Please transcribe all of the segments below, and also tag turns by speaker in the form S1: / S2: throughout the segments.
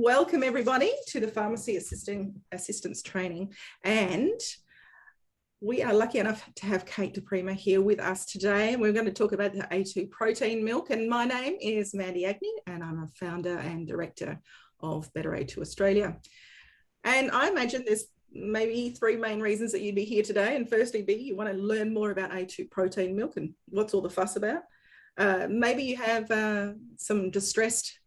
S1: Welcome everybody to the Pharmacy Assistance Training, and we are lucky enough to have Kate Prima here with us today. We're going to talk about the A2 protein milk, and my name is Mandy Agnew and I'm a founder and director of Better A2 Australia. And I imagine there's maybe three main reasons that you'd be here today. And firstly, you want to learn more about A2 protein milk and what's all the fuss about. Maybe you have some distressed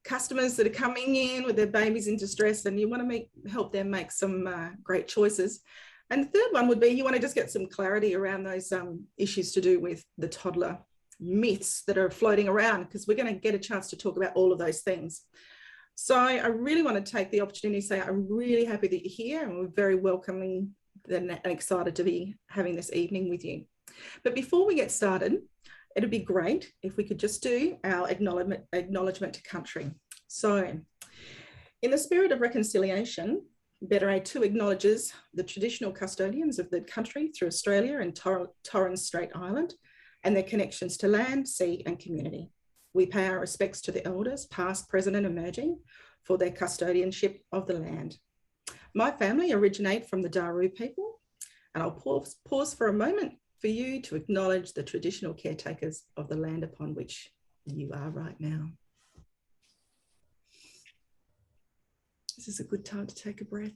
S1: customers that are coming in with their babies in distress and you want to help them make some great choices. And the third one would be you want to just get some clarity around those issues to do with the toddler myths that are floating around, because we're going to get a chance to talk about all of those things. So I really want to take the opportunity to say I'm really happy that you're here, and we're very welcoming and excited to be having this evening with you. But before we get started, it'd be great if we could just do our acknowledgement to country. So, in the spirit of reconciliation, Better A2 acknowledges the traditional custodians of the country through Australia and Torres Strait Island and their connections to land, sea and community. We pay our respects to the elders, past, present and emerging, for their custodianship of the land. My family originate from the Daru people, and I'll pause for a moment for you to acknowledge the traditional caretakers of the land upon which you are right now. This is a good time to take a breath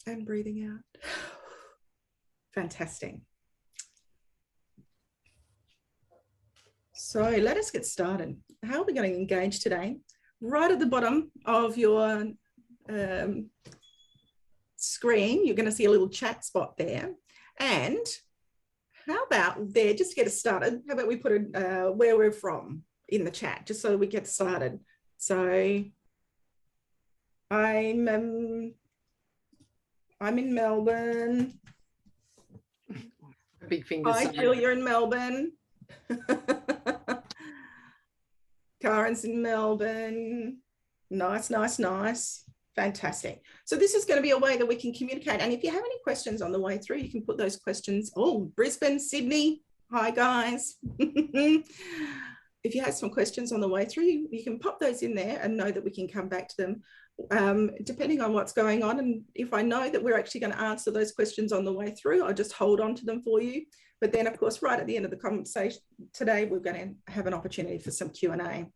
S1: and breathing out. Fantastic. So let us get started. How are we going to engage today? Right at the bottom of your screen, you're going to see a little chat spot there. And how about there, just to get us started, how about we put where we're from in the chat, just so we get started. So I'm in Melbourne.
S2: Big fingers.
S1: Hi, Jill, you're in Melbourne. Karen's in Melbourne. Nice, nice, nice. Fantastic. So this is going to be a way that we can communicate. And if you have any questions on the way through, you can put those questions. Oh, Brisbane, Sydney. Hi, guys. If you have some questions on the way through, you can pop those in there and know that we can come back to them depending on what's going on. And if I know that we're actually going to answer those questions on the way through, I'll just hold on to them for you. But then, of course, right at the end of the conversation today, we're going to have an opportunity for some Q&A.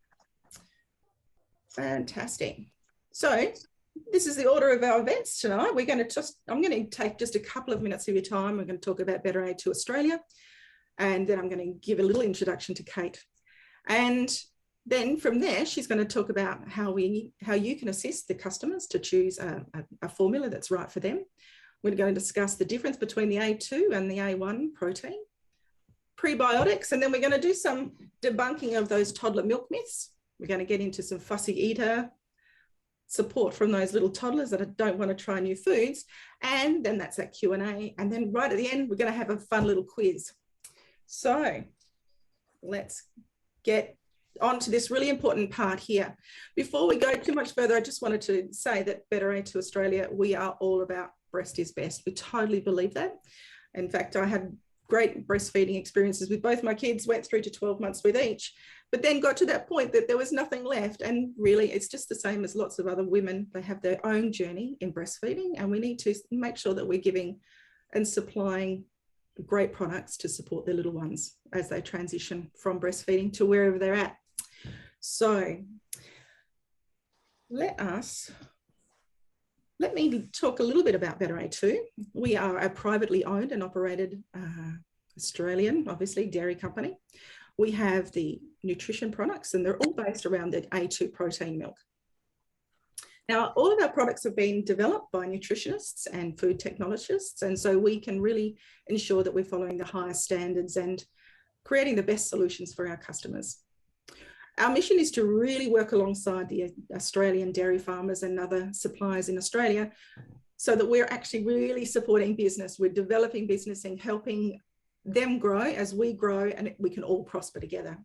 S1: Fantastic. So this is the order of our events tonight. I'm going to take just a couple of minutes of your time. We're going to talk about Better A2 Australia, and then I'm going to give a little introduction to Kate. And then from there, she's going to talk about how you can assist the customers to choose a formula that's right for them. We're going to discuss the difference between the A2 and the A1 protein, prebiotics, and then we're going to do some debunking of those toddler milk myths. We're going to get into some fussy eater support from those little toddlers that don't want to try new foods. And then that's that Q&A. And then right at the end, we're going to have a fun little quiz. So let's get on to this really important part here. Before we go too much further, I just wanted to say that Better A2 Australia, we are all about breast is best. We totally believe that. In fact, I had great breastfeeding experiences with both my kids, went through to 12 months with each, but then got to that point that there was nothing left. And really, it's just the same as lots of other women. They have their own journey in breastfeeding, and we need to make sure that we're giving and supplying great products to support their little ones as they transition from breastfeeding to wherever they're at. So let me talk a little bit about Better A2. We are a privately owned and operated Australian, obviously, dairy company. We have the nutrition products, and they're all based around the A2 protein milk. Now, all of our products have been developed by nutritionists and food technologists, and so we can really ensure that we're following the highest standards and creating the best solutions for our customers. Our mission is to really work alongside the Australian dairy farmers and other suppliers in Australia so that we're actually really supporting business. We're developing business and helping them grow as we grow, and we can all prosper together.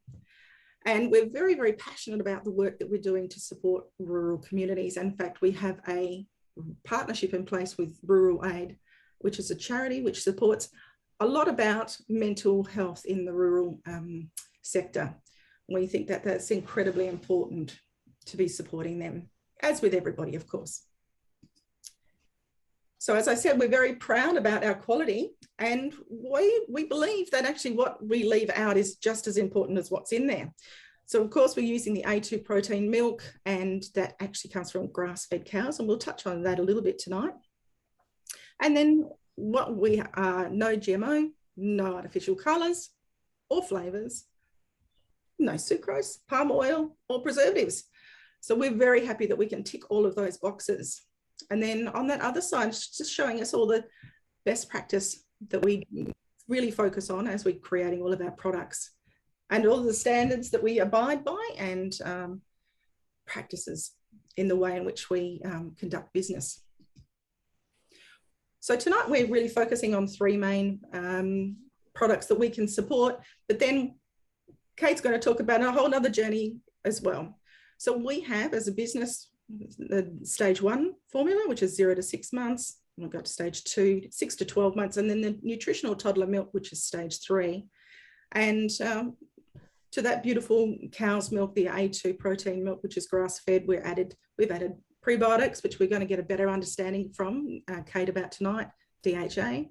S1: And we're very, very passionate about the work that we're doing to support rural communities. In fact, we have a partnership in place with Rural Aid, which is a charity which supports a lot about mental health in the rural sector. We think that that's incredibly important to be supporting them as with everybody, of course. So as I said, we're very proud about our quality, and we believe that actually what we leave out is just as important as what's in there. So of course, we're using the A2 protein milk, and that actually comes from grass-fed cows, and we'll touch on that a little bit tonight. And then what we are, no GMO, no artificial colors or flavors, no sucrose, palm oil, or preservatives. So we're very happy that we can tick all of those boxes. And then on that other side, just showing us all the best practice that we really focus on as we're creating all of our products, and all the standards that we abide by, and practices in the way in which we conduct business. So tonight we're really focusing on three main products that we can support, but then Kate's going to talk about a whole other journey as well. So we have, as a business, the stage 1 formula, which is 0 to 6 months. And we've got to stage 2, 6 to 12 months, and then the nutritional toddler milk, which is stage 3. And to that beautiful cow's milk, the A2 protein milk, which is grass-fed, we've added Prebiotics, which we're going to get a better understanding from Kate about tonight, DHA.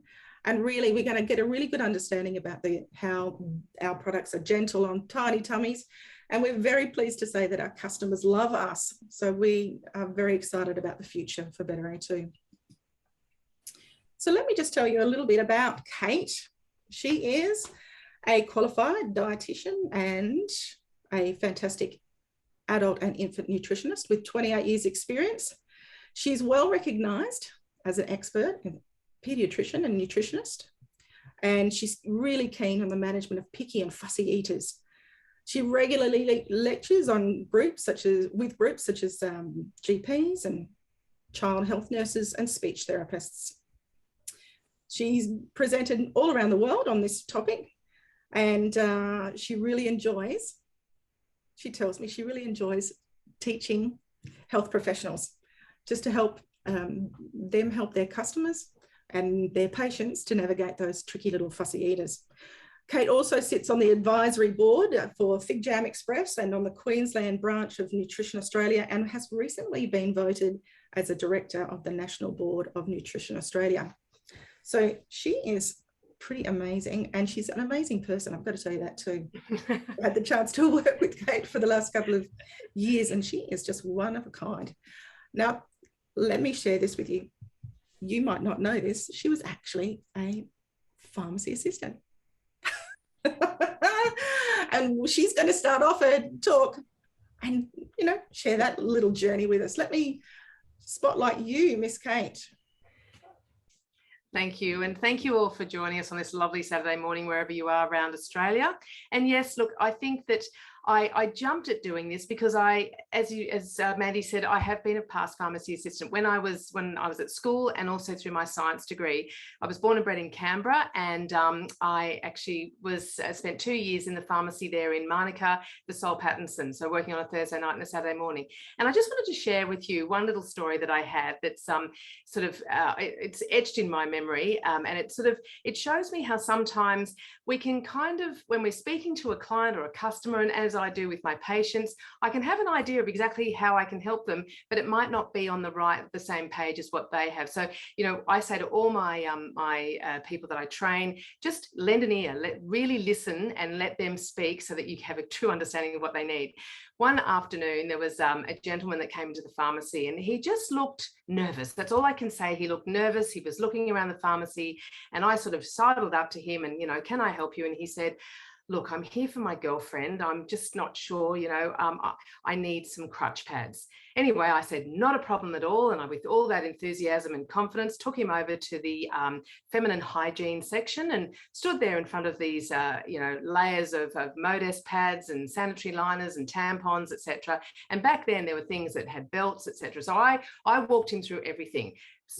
S1: And really, we're going to get a really good understanding about how our products are gentle on tiny tummies. And we're very pleased to say that our customers love us. So we are very excited about the future for Better A2. So let me just tell you a little bit about Kate. She is a qualified dietitian and a fantastic adult and infant nutritionist with 28 years experience. She's well recognized as an expert in pediatrician and nutritionist, and she's really keen on the management of picky and fussy eaters. She regularly lectures on groups such as GPs and child health nurses and speech therapists. She's presented all around the world on this topic, and she tells me she really enjoys teaching health professionals just to help them help their customers and their patients to navigate those tricky little fussy eaters. Kate also sits on the advisory board for Fig Jam Express and on the Queensland branch of Nutrition Australia, and has recently been voted as a director of the National Board of Nutrition Australia. So she is pretty amazing, and she's an amazing person. I've got to tell you that too. I had the chance to work with Kate for the last couple of years, and she is just one of a kind. Now, let me share this with you. You might not know this. She was actually a pharmacy assistant. And she's going to start off her talk and, share that little journey with us. Let me spotlight you, Miss Kate.
S2: Thank you. And thank you all for joining us on this lovely Saturday morning, wherever you are around Australia. And yes, look, I think that I jumped at doing this because as Mandy said, I have been a past pharmacy assistant when I was at school, and also through my science degree. I was born and bred in Canberra, and I actually spent 2 years in the pharmacy there in Manuka, the Sol Pattinson, so working on a Thursday night and a Saturday morning. And I just wanted to share with you one little story that I had that's it's etched in my memory, and it shows me how sometimes we can kind of, when we're speaking to a client or a customer, and as I do with my patients, I can have an idea of exactly how I can help them, but it might not be on the same page as what they have. So, I say to all my people that I train, just lend an ear, really listen and let them speak so that you have a true understanding of what they need. One afternoon, there was a gentleman that came into the pharmacy, and he just looked nervous. That's all I can say. He looked nervous. He was looking around the pharmacy, and I sort of sidled up to him and, can I help you? And he said, look, I'm here for my girlfriend. I'm just not sure, I need some crutch pads. Anyway, I said, not a problem at all. And I, with all that enthusiasm and confidence, took him over to the feminine hygiene section and stood there in front of these, layers of Modest pads and sanitary liners and tampons, etc. And back then there were things that had belts, etc. So I walked him through everything.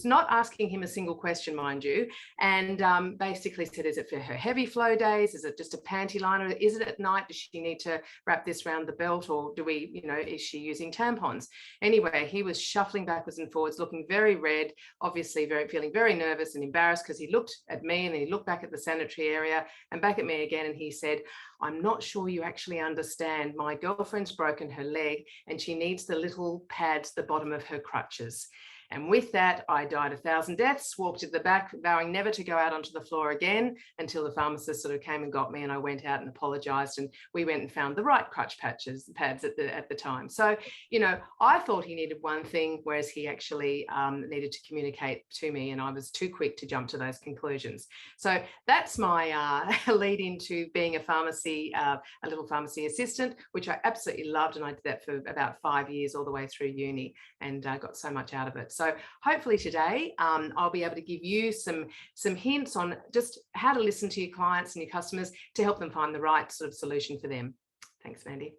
S2: not asking him a single question, mind you, and basically said, is it for her heavy flow days? Is it just a panty liner? Is it at night? Does she need to wrap this around the belt, or do we, you know, is she using tampons? Anyway, he was shuffling backwards and forwards, looking very red, obviously feeling very nervous and embarrassed, because he looked at me and then he looked back at the sanitary area and back at me again, and he said, I'm not sure you actually understand. My girlfriend's broken her leg and she needs the little pads, the bottom of her crutches. And with that, I died 1,000 deaths, walked at the back, vowing never to go out onto the floor again, until the pharmacist sort of came and got me, and I went out and apologized, and we went and found the right crutch pads at the time. So, you know, I thought he needed one thing, whereas he actually needed to communicate to me, and I was too quick to jump to those conclusions. So that's my lead into being a little pharmacy assistant, which I absolutely loved, and I did that for about 5 years, all the way through uni, and got so much out of it. So hopefully today I'll be able to give you some hints on just how to listen to your clients and your customers to help them find the right sort of solution for them. Thanks, Mandy.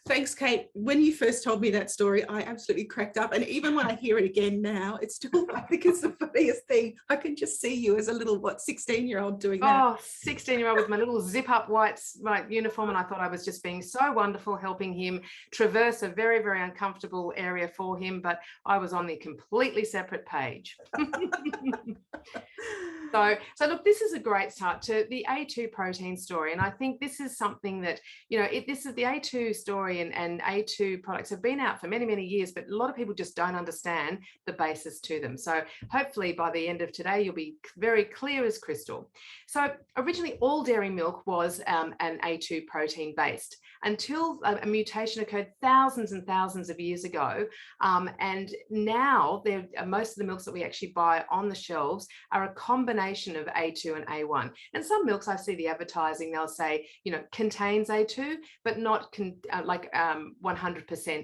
S1: Thanks, Kate. When you first told me that story, I absolutely cracked up. And even when I hear it again now, it's still, I think it's the funniest thing. I can just see you as a little, 16-year-old doing that.
S2: Oh, 16-year-old with my little zip-up white uniform. And I thought I was just being so wonderful, helping him traverse a very, very uncomfortable area for him. But I was on the completely separate page. So look, this is a great start to the A2 protein story. And I think this is something that, you know, this is the A2 story, and A2 products have been out for many, many years, but a lot of people just don't understand the basis to them. So hopefully by the end of today, you'll be very clear as crystal. So originally all dairy milk was an A2 protein based, until a mutation occurred thousands and thousands of years ago. And now most of the milks that we actually buy on the shelves are a combination of A2 and A1. And some milks, I see the advertising, they'll say, you know, contains A2, but not 100%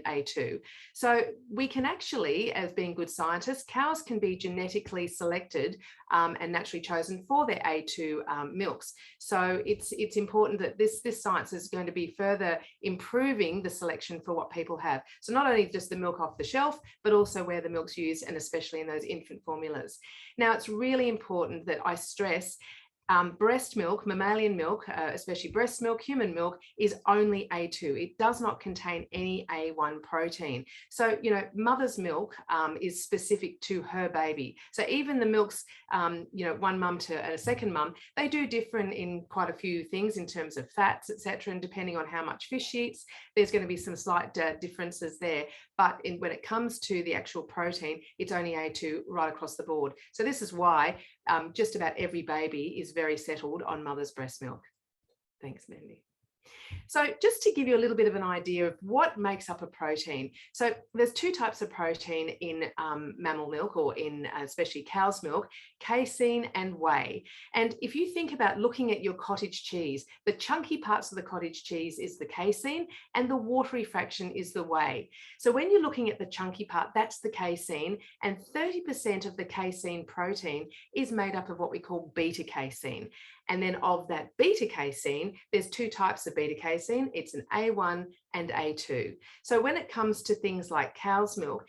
S2: A2. So we can actually, as being good scientists, cows can be genetically selected and naturally chosen for their A2 milks. So it's important that this science is going to be further improving the selection for what people have. So not only just the milk off the shelf, but also where the milk's used, and especially in those infant formulas. Now, it's really important that I stress breast milk, mammalian milk, especially breast milk, human milk, is only A2. It does not contain any A1 protein. So, you know, mother's milk is specific to her baby. So even the milks, you know, one mum to a second mum, they do differ in quite a few things in terms of fats, etc. And depending on how much fish she eats, there's going to be some slight differences there. But when it comes to the actual protein, it's only A2 right across the board. So this is why just about every baby is very settled on mother's breast milk. Thanks, Mandy. So just to give you a little bit of an idea of what makes up a protein. So there's two types of protein in mammal milk, or in especially cow's milk: casein and whey. And if you think about looking at your cottage cheese, the chunky parts of the cottage cheese is the casein, and the watery fraction is the whey. So when you're looking at the chunky part, that's the casein, and 30% of the casein protein is made up of what we call beta casein. And then of that beta casein, there's two types of beta casein. It's an A1 and A2. So when it comes to things like cow's milk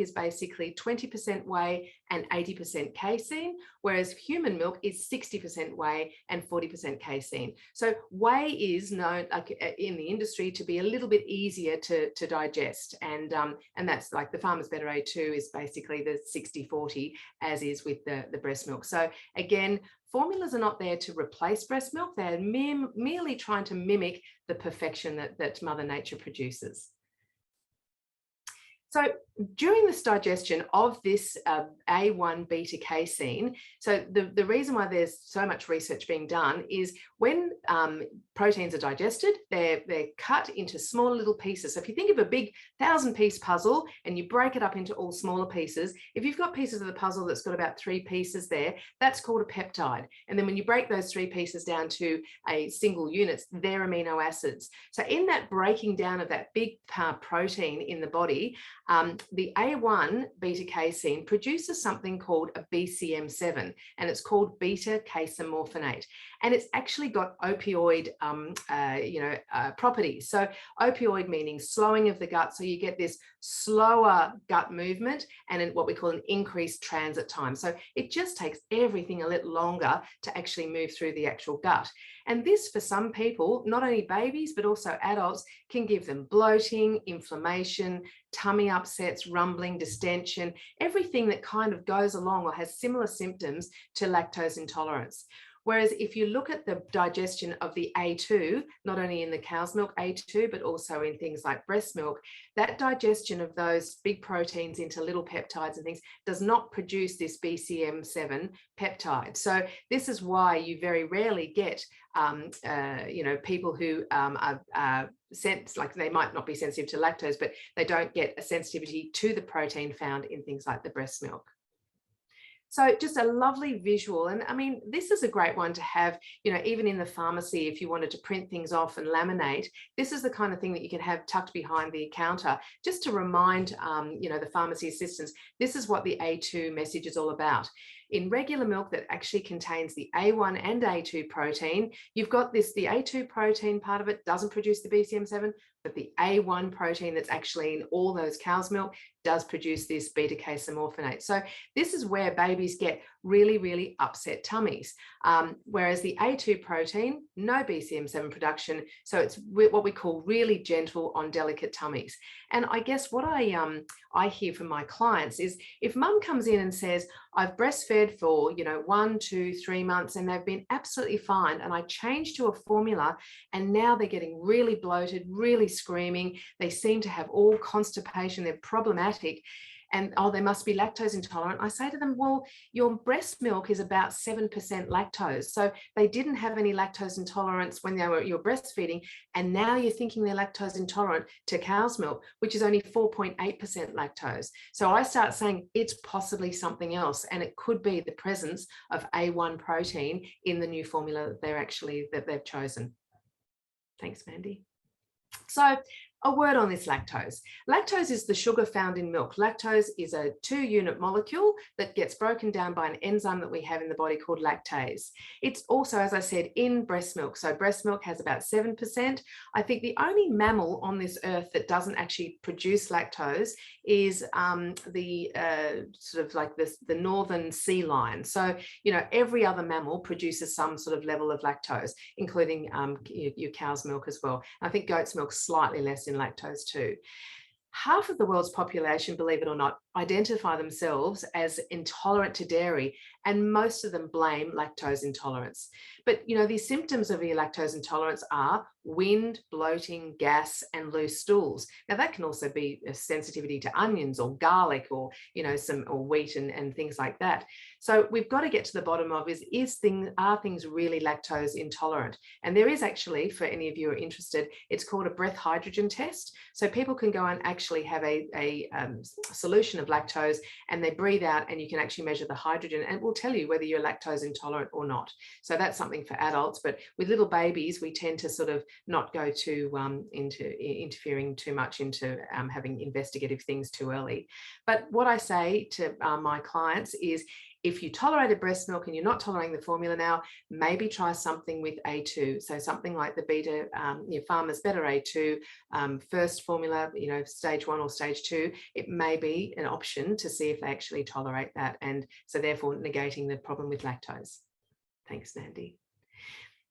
S2: is basically 20% whey and 80% casein, whereas human milk is 60% whey and 40% casein. So whey is known in the industry to be a little bit easier to digest. And that's like the Farmer's Better A2 is basically the 60-40, as is with the breast milk. So again, formulas are not there to replace breast milk. They're merely trying to mimic the perfection that Mother Nature produces. So during this digestion of this A1 beta casein, so the reason why there's so much research being done is when proteins are digested, they're cut into smaller little pieces. So if you think of a big 1,000-piece puzzle and you break it up into all smaller pieces, if you've got pieces of the puzzle that's got about 3 pieces there, that's called a peptide. And then when you break those 3 pieces down to a single unit, they're amino acids. So in that breaking down of that big protein in the body, The A1 beta-casein produces something called a BCM7, and it's called beta-casomorphinate. And it's actually got opioid properties. So opioid meaning slowing of the gut. So you get this slower gut movement and what we call an increased transit time. So it just takes everything a little longer to actually move through the actual gut. And this, for some people, not only babies, but also adults, can give them bloating, inflammation, tummy upsets, rumbling, distension, everything that kind of goes along or has similar symptoms to lactose intolerance. Whereas if you look at the digestion of the A2, not only in the cow's milk A2, but also in things like breast milk, that digestion of those big proteins into little peptides and things does not produce this BCM7 peptide. So this is why you very rarely get, people who are like they might not be sensitive to lactose, but they don't get a sensitivity to the protein found in things like the breast milk. So just a lovely visual. And I mean, this is a great one to have, even in the pharmacy, if you wanted to print things off and laminate, this is the kind of thing that you can have tucked behind the counter, just to remind, the pharmacy assistants, this is what the A2 message is all about. In regular milk that actually contains the A1 and A2 protein, you've got the A2 protein part of it doesn't produce the BCM7, but the A1 protein that's actually in all those cow's milk does produce this beta-casomorphinate. So this is where babies get really, really upset tummies. Whereas the A2 protein, no BCM7 production. So it's what we call really gentle on delicate tummies. And I guess what I hear from my clients is if mum comes in and says, I've breastfed for, 1, 2, 3 months and they've been absolutely fine, and I changed to a formula and now they're getting really bloated, really screaming, they seem to have all constipation, they're problematic, and they must be lactose intolerant. I say to them, well, your breast milk is about 7% lactose. So they didn't have any lactose intolerance when you're breastfeeding, and now you're thinking they're lactose intolerant to cow's milk, which is only 4.8% lactose. So I start saying it's possibly something else, and it could be the presence of A1 protein in the new formula that they've chosen. Thanks, Mandy. So a word on this lactose. Lactose is the sugar found in milk. Lactose is a 2-unit molecule that gets broken down by an enzyme that we have in the body called lactase. It's also, as I said, in breast milk. So breast milk has about 7%. I think the only mammal on this earth that doesn't actually produce lactose is the northern sea lion. So, every other mammal produces some sort of level of lactose, including your cow's milk as well. I think goat's milk slightly less in lactose too. Half of the world's population, believe it or not, identify themselves as intolerant to dairy, and most of them blame lactose intolerance. But these symptoms of your lactose intolerance are wind, bloating, gas, and loose stools. Now that can also be a sensitivity to onions or garlic or wheat and things like that. So we've got to get to the bottom of are things really lactose intolerant? And there is actually, for any of you who are interested, it's called a breath hydrogen test. So people can go and actually have a solution of lactose, and they breathe out, and you can actually measure the hydrogen, and it will tell you whether you're lactose intolerant or not. So that's something for adults, but with little babies, we tend to sort of not go into interfering too much into having investigative things too early. But what I say to my clients is, if you tolerated breast milk and you're not tolerating the formula now, maybe try something with A2. So something like the beta, Farmer's Better A2 first formula, stage 1 or stage 2, it may be an option to see if they actually tolerate that. And so therefore negating the problem with lactose. Thanks, Mandy.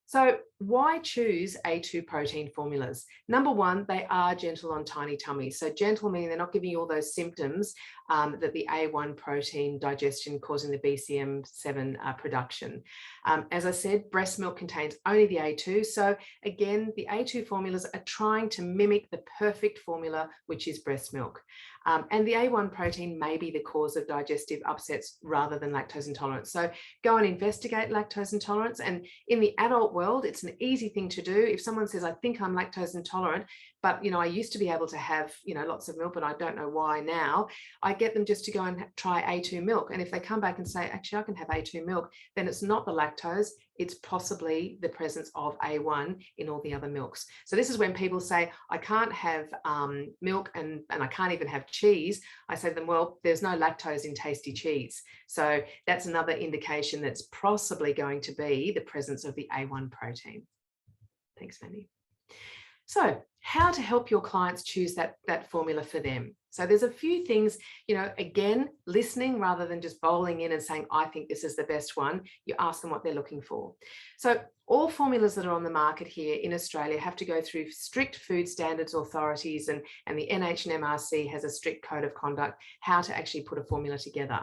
S2: So why choose A2 protein formulas? Number one, they are gentle on tiny tummies. So gentle meaning they're not giving you all those symptoms that the A1 protein digestion causing the BCM7 production. As I said, breast milk contains only the A2. So again, the A2 formulas are trying to mimic the perfect formula, which is breast milk. And the A1 protein may be the cause of digestive upsets rather than lactose intolerance. So go and investigate lactose intolerance. And in the adult world, it's an easy thing to do. If someone says, I think I'm lactose intolerant, But, I used to be able to have, lots of milk, but I don't know why now. I get them just to go and try A2 milk. And if they come back and say, actually, I can have A2 milk, then it's not the lactose, it's possibly the presence of A1 in all the other milks. So this is when people say, I can't have milk and I can't even have cheese. I say to them, well, there's no lactose in tasty cheese. So that's another indication that's possibly going to be the presence of the A1 protein. Thanks, Mandy. So how to help your clients choose that formula for them. So there's a few things, again, listening rather than just bowling in and saying, I think this is the best one. You ask them what they're looking for. So all formulas that are on the market here in Australia have to go through strict food standards authorities, and the NHMRC has a strict code of conduct how to actually put a formula together.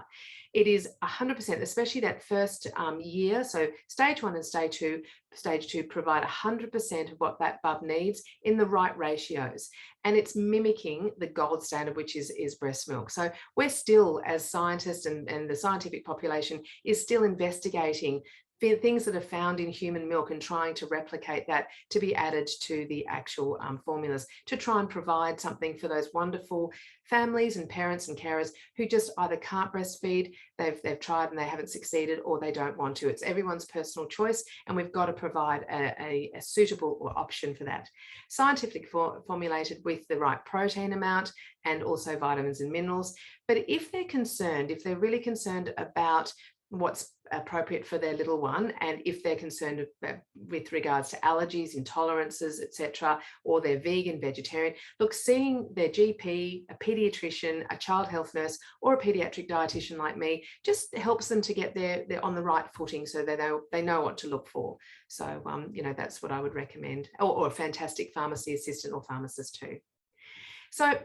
S2: It is 100%, especially that first year. So stage 1 and stage two provide 100% of what that bub needs in the right ratios. And it's mimicking the gold standard, which is breast milk. So we're still, as scientists and the scientific population, is still investigating things that are found in human milk and trying to replicate that to be added to the actual formulas to try and provide something for those wonderful families and parents and carers who just either can't breastfeed, they've tried and they haven't succeeded, or they don't want to. It's everyone's personal choice, and we've got to provide a suitable option for that. Scientifically formulated with the right protein amount and also vitamins and minerals. But if they're really concerned about what's appropriate for their little one, and if they're concerned with regards to allergies, intolerances, etc., or they're vegan, vegetarian, look, seeing their GP, a pediatrician, a child health nurse, or a pediatric dietitian like me just helps them to get they're on the right footing, so they know what to look for. So that's what I would recommend, or a fantastic pharmacy assistant or pharmacist too. So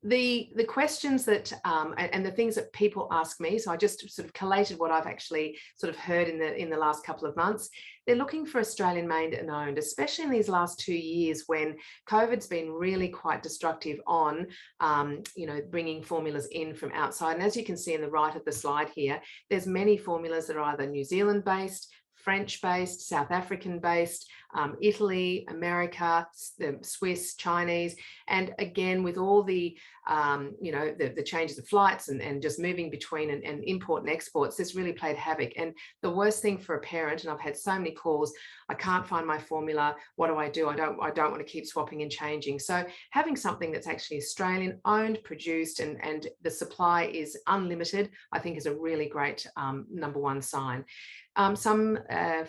S2: the questions that and the things that people ask me, so I just sort of collated what I've actually sort of heard in the last couple of months. They're looking for Australian made and owned, especially in these last 2 years when COVID's been really quite destructive on bringing formulas in from outside. And as you can see in the right of the slide here, there's many formulas that are either New Zealand based, French-based, South African-based, Italy, America, the Swiss, Chinese, and again with all the the changes of flights and just moving between and import and exports, this really played havoc. And the worst thing for a parent, and I've had so many calls, I can't find my formula. What do? I don't want to keep swapping and changing. So having something that's actually Australian owned, produced, and the supply is unlimited, I think is a really great number one sign. Some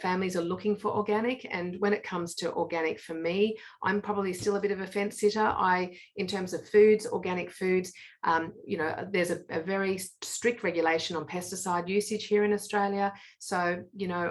S2: families are looking for organic, and when it comes to organic, for me, I'm probably still a bit of a fence sitter. In terms of foods, organic foods, there's a very strict regulation on pesticide usage here in Australia. So,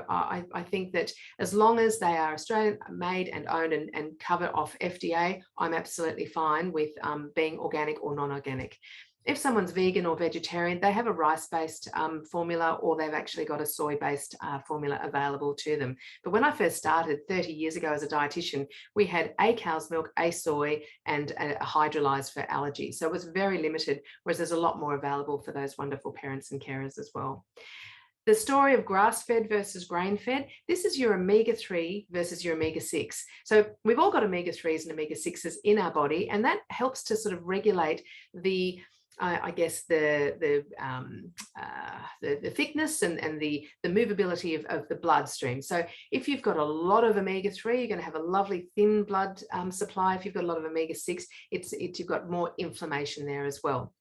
S2: I think that as long as they are Australian made and owned and cover off FDA, I'm absolutely fine with being organic or non-organic. If someone's vegan or vegetarian, they have a rice-based formula, or they've actually got a soy-based formula available to them. But when I first started 30 years ago as a dietitian, we had a cow's milk, a soy, and a hydrolyzed for allergy. So it was very limited, whereas there's a lot more available for those wonderful parents and carers as well. The story of grass-fed versus grain-fed, this is your omega-3 versus your omega-6. So we've all got omega-3s and omega-6s in our body, and that helps to sort of regulate the thickness and the movability of the bloodstream. So if you've got a lot of omega-3, you're going to have a lovely thin blood supply. If you've got a lot of omega-6, you've got more inflammation there as well.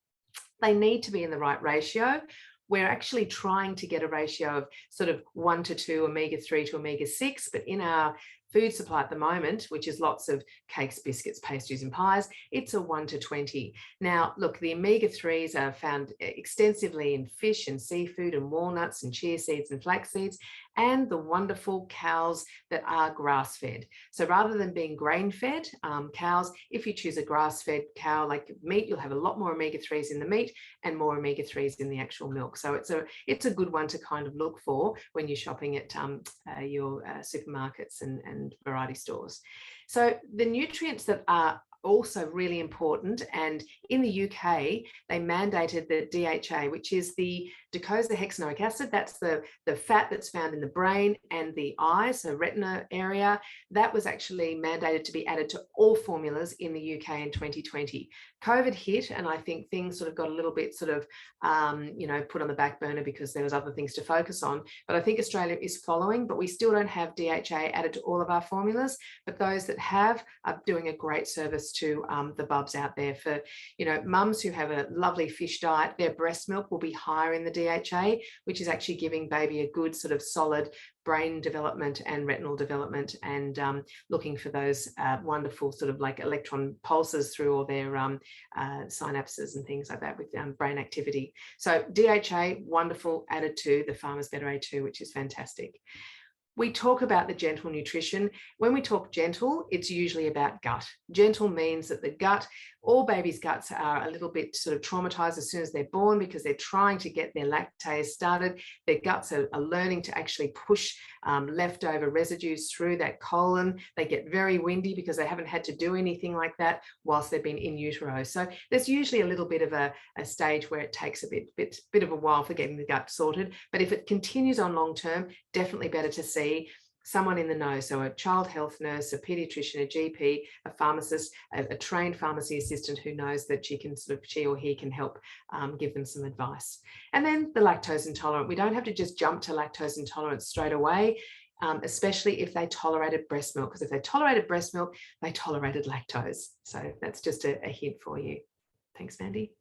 S2: They need to be in the right ratio. We're actually trying to get a ratio of sort of 1 to 2 omega-3 to omega-6, but in our food supply at the moment, which is lots of cakes, biscuits, pastries and pies, it's a 1 to 20. Now, look, the omega-3s are found extensively in fish and seafood and walnuts and chia seeds and flax seeds, and the wonderful cows that are grass-fed. So rather than being grain-fed cows, if you choose a grass-fed cow like meat, you'll have a lot more omega-3s in the meat and more omega-3s in the actual milk. So it's a good one to kind of look for when you're shopping at your supermarkets and variety stores. So the nutrients that are also really important. And in the UK, they mandated the DHA, which is the docosahexaenoic acid. That's the fat that's found in the brain and the eyes, so retina area. That was actually mandated to be added to all formulas in the UK in 2020. COVID hit, and I think things sort of got a little bit sort of, put on the back burner because there was other things to focus on. But I think Australia is following, but we still don't have DHA added to all of our formulas. But those that have are doing a great service to the bubs out there. For, mums who have a lovely fish diet, their breast milk will be higher in the DHA, which is actually giving baby a good sort of solid brain development and retinal development, and looking for those wonderful sort of like electron pulses through all their synapses and things like that with brain activity. So DHA, wonderful, added to the Farmers Better A2, which is fantastic. We talk about the gentle nutrition. When we talk gentle, it's usually about gut. Gentle means that the gut, all babies' guts are a little bit sort of traumatized as soon as they're born because they're trying to get their lactase started. Their guts are learning to actually push leftover residues through that colon. They get very windy because they haven't had to do anything like that whilst they've been in utero. So there's usually a little bit of a stage where it takes a bit of a while for getting the gut sorted. But if it continues on long term, definitely better to see someone in the know. So a child health nurse, a pediatrician, a GP, a pharmacist, a trained pharmacy assistant who knows that she or he can help give them some advice. And then the lactose intolerant. We don't have to just jump to lactose intolerance straight away, especially if they tolerated breast milk, because if they tolerated breast milk, they tolerated lactose. So that's just a hint for you. Thanks, Mandy.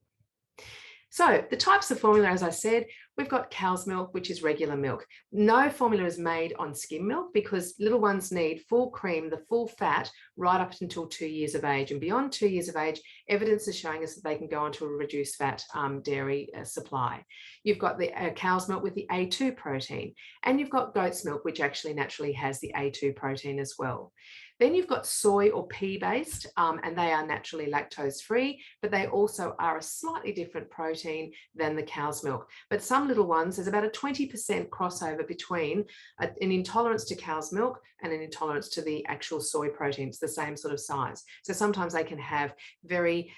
S2: So the types of formula, as I said, we've got cow's milk, which is regular milk. No formula is made on skim milk because little ones need full cream, the full fat, right up until 2 years of age. And beyond 2 years of age, evidence is showing us that they can go onto a reduced fat dairy supply. You've got the cow's milk with the A2 protein, and you've got goat's milk, which actually naturally has the A2 protein as well. Then you've got soy or pea-based, and they are naturally lactose-free, but they also are a slightly different protein than the cow's milk. But some little ones, there's about a 20% crossover between an intolerance to cow's milk and an intolerance to the actual soy protein. It's the same sort of size. So sometimes they can have very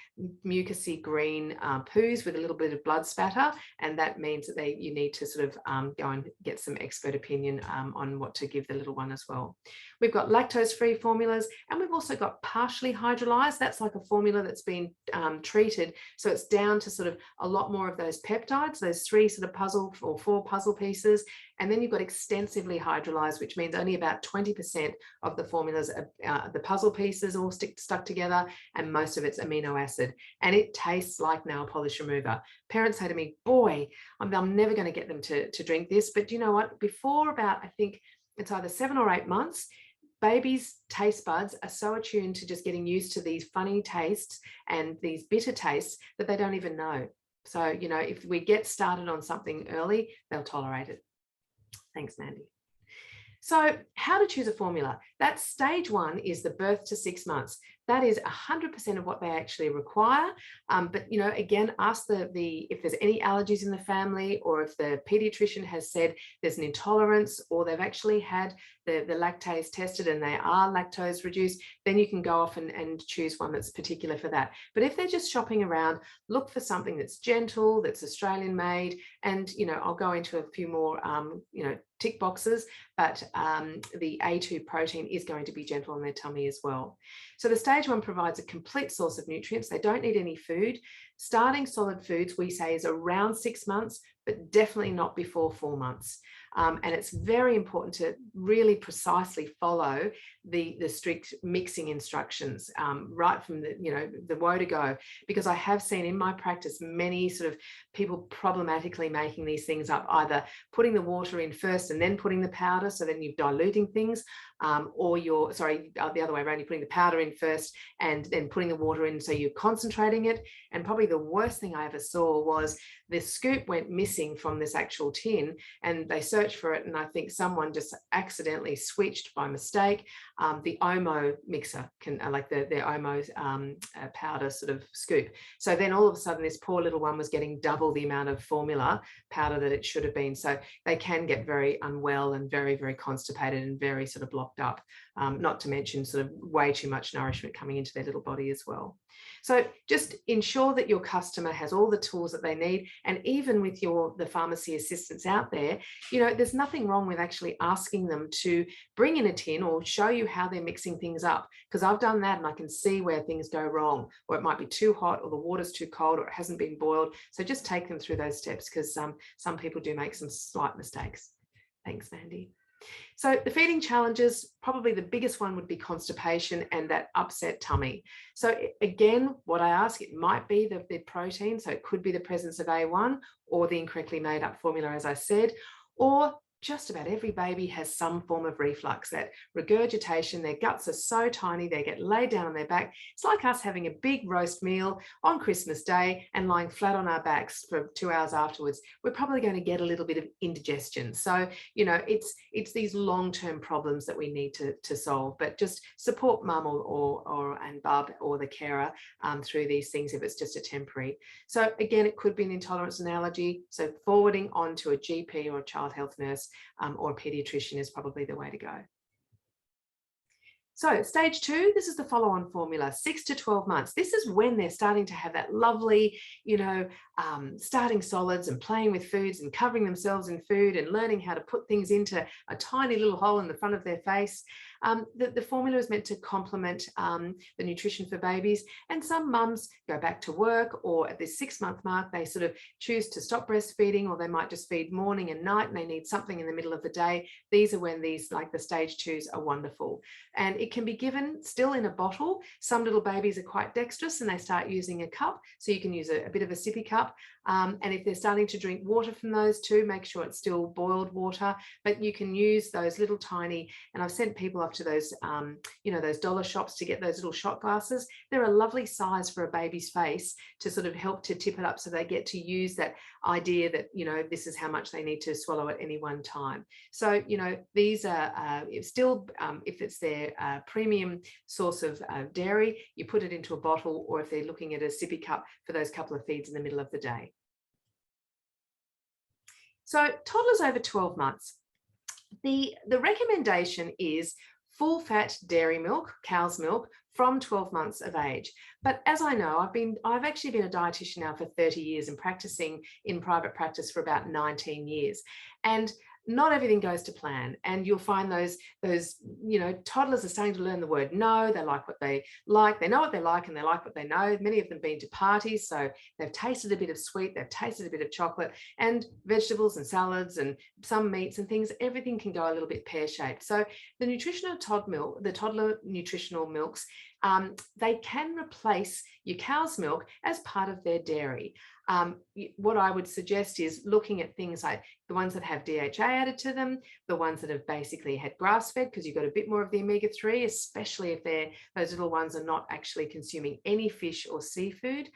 S2: mucousy green poos with a little bit of blood spatter, and that means that you need to sort of go and get some expert opinion on what to give the little one as well. We've got lactose-free formulas, and we've also got partially hydrolyzed. That's like a formula that's been treated, so it's down to sort of a lot more of those peptides, those 3 sort of puzzle or 4 puzzle pieces. And then you've got extensively hydrolyzed, which means only about 20% of the formulas are the puzzle pieces all stuck together, and most of it's amino acid. And it tastes like nail polish remover. Parents say to me, boy, I'm never going to get them to drink this. But you know what? Before about, I think it's either 7 or 8 months, babies' taste buds are so attuned to just getting used to these funny tastes and these bitter tastes that they don't even know. So, if we get started on something early, they'll tolerate it. Thanks, Mandy. So how to choose a formula? That stage 1 is the birth to 6 months. That is 100% of what they actually require. But, again, ask if there's any allergies in the family, or if the pediatrician has said there's an intolerance, or they've actually had the lactase tested and they are lactose reduced, then you can go off and choose one that's particular for that. But if they're just shopping around, look for something that's gentle, that's Australian made. And, I'll go into a few more, tick boxes, but the A2 protein is going to be gentle on their tummy as well. So the stage 1 provides a complete source of nutrients. They don't need any food. Starting solid foods, we say, is around 6 months, but definitely not before 4 months. And it's very important to really precisely follow the strict mixing instructions right from the woe to go, because I have seen in my practice many sort of people problematically making these things up, either putting the water in first and then putting the powder, so then you're diluting things, or the other way around, you're putting the powder in first and then putting the water in, so you're concentrating it. And probably the worst thing I ever saw was the scoop went missing from this actual tin, and they searched for it, and I think someone just accidentally switched by mistake the Omo mixer, like the Omo powder sort of scoop. So then all of a sudden this poor little one was getting double the amount of formula powder that it should have been. So they can get very unwell and very, very constipated and very sort of blocked up. not to mention sort of way too much nourishment coming into their little body as well. So just ensure that your customer has all the tools that they need. And even with the pharmacy assistants out there, there's nothing wrong with actually asking them to bring in a tin or show you how they're mixing things up, because I've done that and I can see where things go wrong, or it might be too hot, or the water's too cold, or it hasn't been boiled. So just take them through those steps, because some people do make some slight mistakes. Thanks, Mandy. So the feeding challenges, probably the biggest one would be constipation and that upset tummy. So again, what I ask, it might be the protein, so it could be the presence of A1 or the incorrectly made up formula, as I said, or just about every baby has some form of reflux, that regurgitation. Their guts are so tiny, they get laid down on their back. It's like us having a big roast meal on Christmas Day and lying flat on our backs for 2 hours afterwards. We're probably going to get a little bit of indigestion. So, it's these long-term problems that we need to solve, but just support mum and bub or the carer through these things if it's just a temporary. So again, it could be an intolerance and allergy. So forwarding on to a GP or a child health nurse or a pediatrician is probably the way to go. So stage 2, this is the follow-on formula, 6 to 12 months. This is when they're starting to have that lovely, starting solids and playing with foods and covering themselves in food and learning how to put things into a tiny little hole in the front of their face. The formula is meant to complement the nutrition for babies, and some mums go back to work, or at this 6-month mark they sort of choose to stop breastfeeding, or they might just feed morning and night and they need something in the middle of the day. These are when these, like the stage 2s, are wonderful, and it can be given still in a bottle. Some little babies are quite dexterous and they start using a cup, so you can use a bit of a sippy cup, and if they're starting to drink water from those too, make sure it's still boiled water. But you can use those little tiny, and I've sent people up to those those dollar shops to get those little shot glasses. They're a lovely size for a baby's face to sort of help to tip it up, so they get to use that idea that this is how much they need to swallow at any one time. So these are still if it's their premium source of dairy, you put it into a bottle, or if they're looking at a sippy cup for those couple of feeds in the middle of the day. So toddlers over 12 months, the recommendation is full fat dairy milk, cow's milk, from 12 months of age. But as I know, I've actually been a dietitian now for 30 years and practicing in private practice for about 19 years. And not everything goes to plan, and you'll find those toddlers are starting to learn the word no. They like what they like, they know what they like, and they like what they know. Many of them been to parties, so they've tasted a bit of sweet, they've tasted a bit of chocolate, and vegetables and salads and some meats and things. Everything can go a little bit pear-shaped. So the nutritional toddler nutritional milks, they can replace your cow's milk as part of their dairy. What I would suggest is looking at things like the ones that have DHA added to them, the ones that have basically had grass-fed, because you've got a bit more of the omega-3, especially if those little ones are not actually consuming any fish or seafood.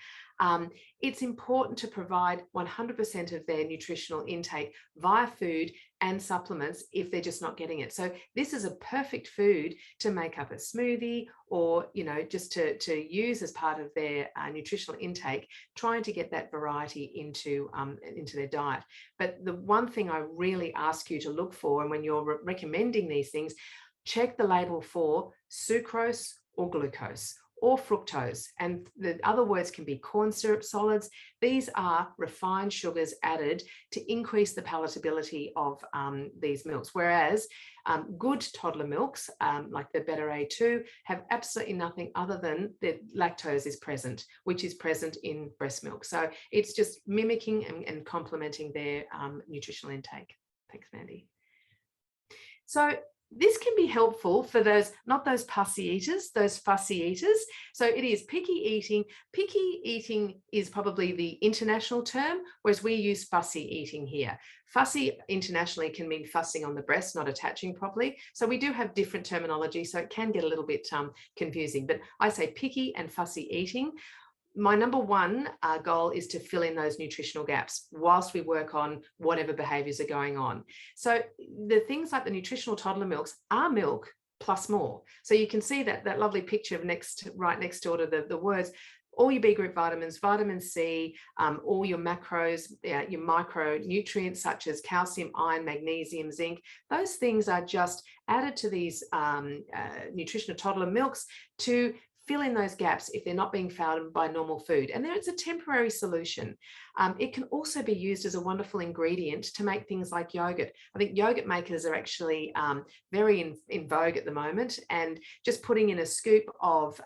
S2: It's important to provide 100% of their nutritional intake via food and supplements if they're just not getting it. So this is a perfect food to make up a smoothie, or just to use as part of their nutritional intake, trying to get that variety into their diet. But the one thing I really ask you to look for, and when you're recommending these things, check the label for sucrose or glucose or fructose, and the other words can be corn syrup solids. These are refined sugars added to increase the palatability of these milks, whereas good toddler milks, like the Beta A2, have absolutely nothing other than the lactose is present, which is present in breast milk. So it's just mimicking and complementing their nutritional intake. Thanks, Mandy. So this can be helpful for those, not those pussy eaters, those fussy eaters. So it is picky eating. Picky eating is probably the international term, whereas we use fussy eating here. Fussy internationally can mean fussing on the breast, not attaching properly. So we do have different terminology, so it can get a little bit confusing. But I say picky and fussy eating. My number one goal is to fill in those nutritional gaps whilst we work on whatever behaviours are going on. So the things like the nutritional toddler milks are milk plus more. So you can see that lovely picture of right next door to the words. all your B group vitamins, vitamin C, all your macros, your micronutrients such as calcium, iron, magnesium, zinc. Those things are just added to these nutritional toddler milks to fill in those gaps if they're not being found by normal food. And there it's a temporary solution. It can also be used as a wonderful ingredient to make things like yogurt. I think yogurt makers are actually very in vogue at the moment, and just putting in a scoop of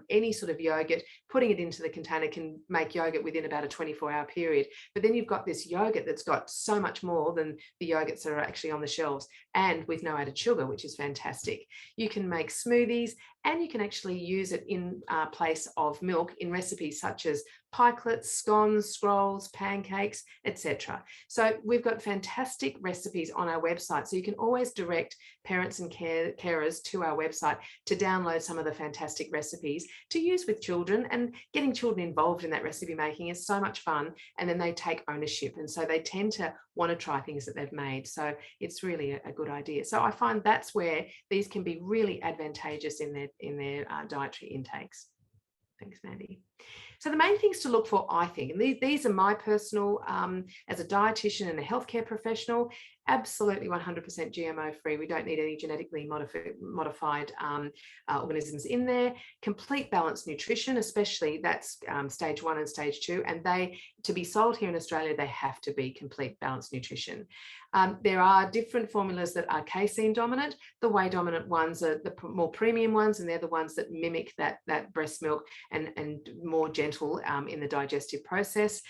S2: any sort of yogurt, putting it into the container can make yogurt within about a 24-hour period. But then you've got this yogurt that's got so much more than the yogurts that are actually on the shelves, and with no added sugar, which is fantastic. You can make smoothies, and you can actually use it in place of milk in recipes such as pikelets, scones, scrolls, pancakes, etc. So we've got fantastic recipes on our website. So you can always direct parents and carers to our website to download some of the fantastic recipes to use with children. And getting children involved in that recipe making is so much fun. And then they take ownership. And so they tend to want to try things that they've made. So it's really a good idea. So I find that's where these can be really advantageous in their dietary intakes. Thanks, Mandy. So the main things to look for, I think, and these are my personal, as a dietitian and a healthcare professional, absolutely 100% GMO free. We don't need any genetically modified organisms in there. Complete balanced nutrition, especially that's stage 1 and stage 2. And to be sold here in Australia, they have to be complete balanced nutrition. There are different formulas that are casein dominant. The whey dominant ones are the more premium ones, and they're the ones that mimic that breast milk and more gentle in the digestive process.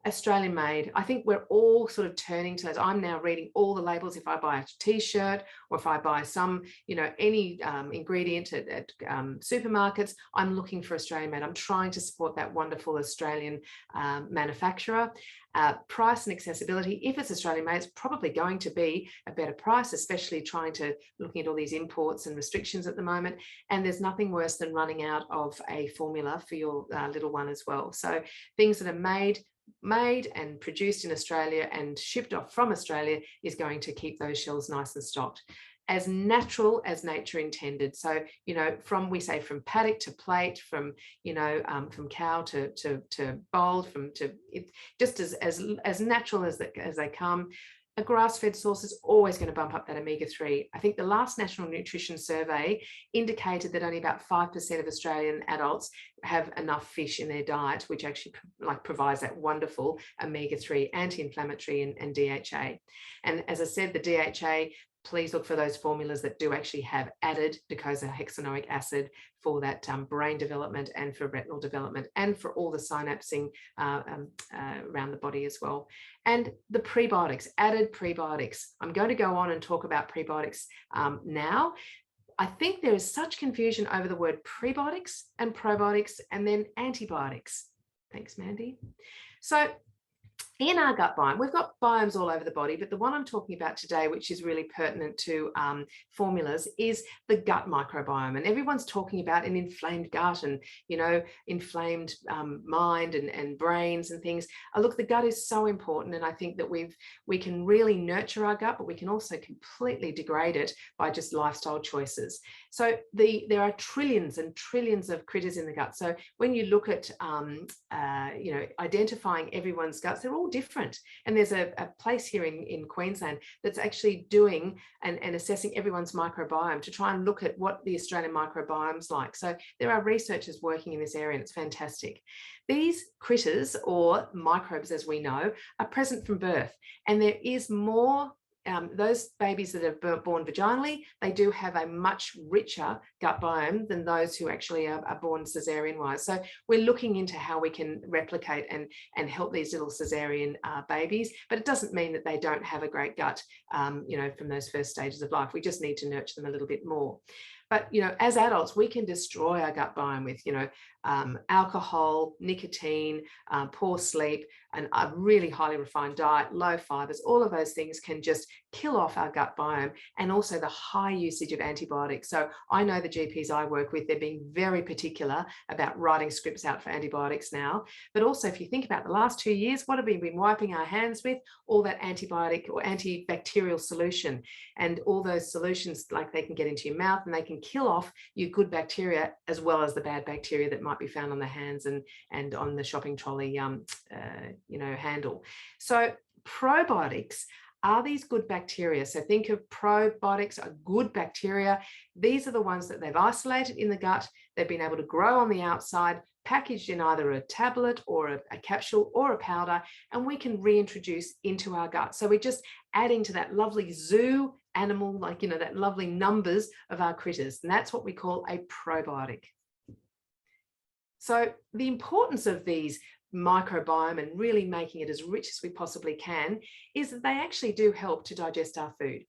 S2: Australian made. I think we're all sort of turning to those. I'm now reading all the labels. If I buy a t-shirt or if I buy some, any ingredient at supermarkets, I'm looking for Australian made. I'm trying to support that wonderful Australian manufacturer. Price and accessibility. If it's Australian made, it's probably going to be a better price, especially looking at all these imports and restrictions at the moment. And there's nothing worse than running out of a formula for your little one as well. So things that are made and produced in Australia and shipped off from Australia is going to keep those shelves nice and stocked. As natural as nature intended. So, from paddock to plate, from cow to bowl, just as natural as they come. A grass-fed source is always going to bump up that omega-3. I think the last National Nutrition Survey indicated that only about 5% of Australian adults have enough fish in their diet, which actually provides that wonderful omega-3 anti-inflammatory and DHA. And as I said, the DHA, please look for those formulas that do actually have added docosahexaenoic acid for that brain development and for retinal development and for all the synapsing around the body as well. And the prebiotics, added prebiotics. I'm going to go on and talk about prebiotics now. I think there is such confusion over the word prebiotics and probiotics and then antibiotics. Thanks, Mandy. So in our gut biome, we've got biomes all over the body, but the one I'm talking about today, which is really pertinent to formulas, is the gut microbiome. And everyone's talking about an inflamed gut and, inflamed mind and brains and things. Look, the gut is so important. And I think that we can really nurture our gut, but we can also completely degrade it by just lifestyle choices. So there are trillions and trillions of critters in the gut. So when you look at, identifying everyone's guts, they're all different. And there's a place here in Queensland that's actually doing and assessing everyone's microbiome to try and look at what the Australian microbiome's like. So there are researchers working in this area, and it's fantastic. These critters, or microbes as we know, are present from birth, and there is more. Those babies that are born vaginally, they do have a much richer gut biome than those who actually are born cesarean-wise. So we're looking into how we can replicate and help these little cesarean babies, but it doesn't mean that they don't have a great gut, from those first stages of life. We just need to nurture them a little bit more. But, as adults, we can destroy our gut biome with, alcohol, nicotine, poor sleep, a really highly refined diet, low fibers, all of those things can just kill off our gut biome, and also the high usage of antibiotics. So I know the GPs I work with, they're being very particular about writing scripts out for antibiotics now. But also, if you think about the last 2 years, what have we been wiping our hands with? All that antibiotic or antibacterial solution, and all those solutions, like they can get into your mouth and they can kill off your good bacteria as well as the bad bacteria that might be found on the hands and on the shopping trolley handle. So probiotics are these good bacteria. So think of probiotics are good bacteria. These are the ones that they've isolated in the gut. They've been able to grow on the outside, packaged in either a tablet or a capsule or a powder, and we can reintroduce into our gut. So we're just adding to that lovely zoo animal, that lovely numbers of our critters. And that's what we call a probiotic. So the importance of these microbiome and really making it as rich as we possibly can is that they actually do help to digest our food.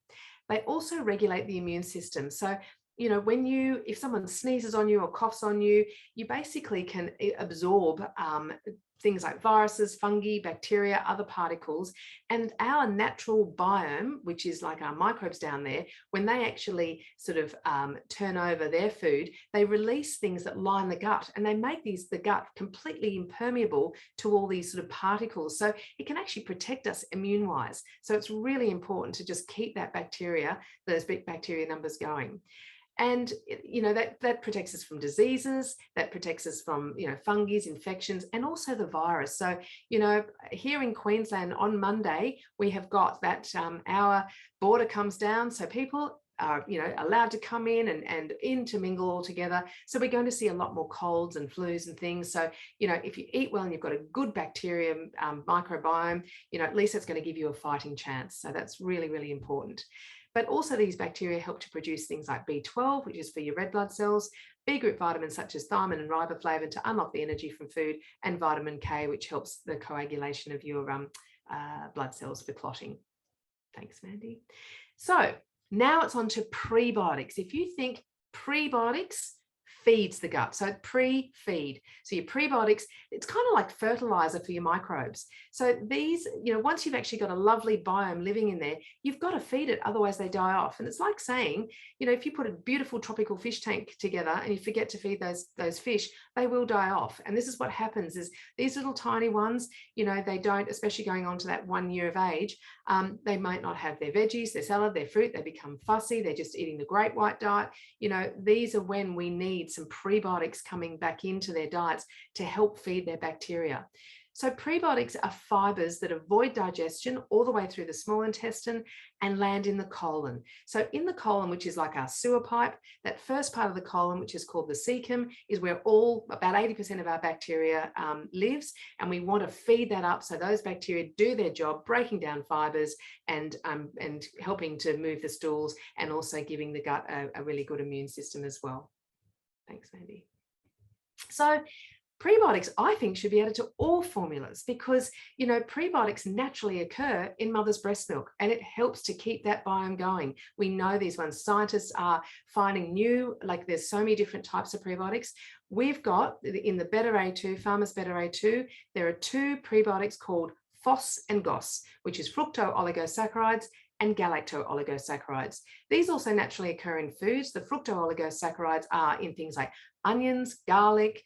S2: They also regulate the immune system. So, if someone sneezes on you or coughs on you, you basically can absorb things like viruses, fungi, bacteria, other particles, and our natural biome, which is like our microbes down there, when they actually sort of turn over their food, they release things that line the gut, and they make the gut completely impermeable to all these sort of particles. So it can actually protect us immune-wise. So it's really important to just keep that bacteria, those big bacteria numbers going. And, that protects us from diseases, that protects us from, fungi, infections, and also the virus. So, here in Queensland on Monday, we have got that our border comes down. So people are, allowed to come in and intermingle all together. So we're going to see a lot more colds and flus and things. So, if you eat well and you've got a good bacteria microbiome, at least it's going to give you a fighting chance. So that's really, really important. But also these bacteria help to produce things like B12, which is for your red blood cells, B group vitamins such as thiamine and riboflavin to unlock the energy from food, and vitamin K, which helps the coagulation of your blood cells for clotting. Thanks, Mandy. So now it's on to prebiotics. If you think prebiotics feeds the gut, so pre-feed. So your prebiotics, it's kind of like fertilizer for your microbes. So these, once you've actually got a lovely biome living in there, you've got to feed it, otherwise they die off. And it's like saying, if you put a beautiful tropical fish tank together and you forget to feed those fish, they will die off. And this is what happens is these little tiny ones, they don't, especially going on to that 1 year of age, they might not have their veggies, their salad, their fruit, they become fussy, they're just eating the great white diet. These are when we need some prebiotics coming back into their diets to help feed their bacteria. So prebiotics are fibers that avoid digestion all the way through the small intestine and land in the colon. So in the colon, which is like our sewer pipe, that first part of the colon, which is called the cecum, is where about 80% of our bacteria lives. And we want to feed that up so those bacteria do their job, breaking down fibers and helping to move the stools, and also giving the gut a really good immune system as well. Thanks, Mandy. So prebiotics, I think, should be added to all formulas because, prebiotics naturally occur in mother's breast milk, and it helps to keep that biome going. We know these ones. Scientists are finding new, there's so many different types of prebiotics. We've got in the Beta A2, Farmers Beta A2, there are 2 prebiotics called FOS and GOS, which is fructooligosaccharides and galacto-oligosaccharides. These also naturally occur in foods. The fructooligosaccharides are in things like onions, garlic,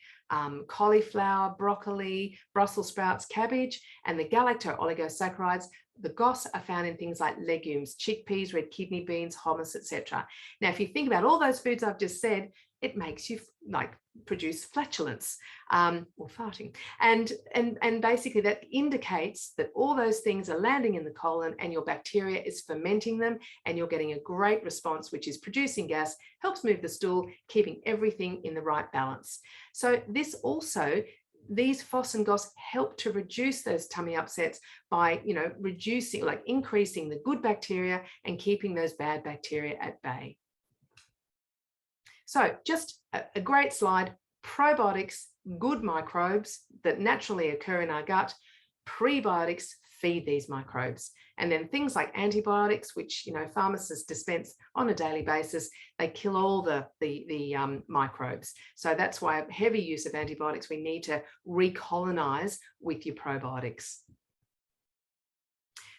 S2: cauliflower, broccoli, Brussels sprouts, cabbage, and the galacto-oligosaccharides, the GOS, are found in things like legumes, chickpeas, red kidney beans, hummus, etc. Now, if you think about all those foods I've just said, it makes you produce flatulence or farting. And basically that indicates that all those things are landing in the colon and your bacteria is fermenting them, and you're getting a great response, which is producing gas, helps move the stool, keeping everything in the right balance. So these FOS and GOS help to reduce those tummy upsets by, increasing the good bacteria and keeping those bad bacteria at bay. So just a great slide. Probiotics, good microbes that naturally occur in our gut. Prebiotics feed these microbes. And then things like antibiotics, which, pharmacists dispense on a daily basis, they kill all the microbes. So that's why heavy use of antibiotics, we need to recolonize with your probiotics.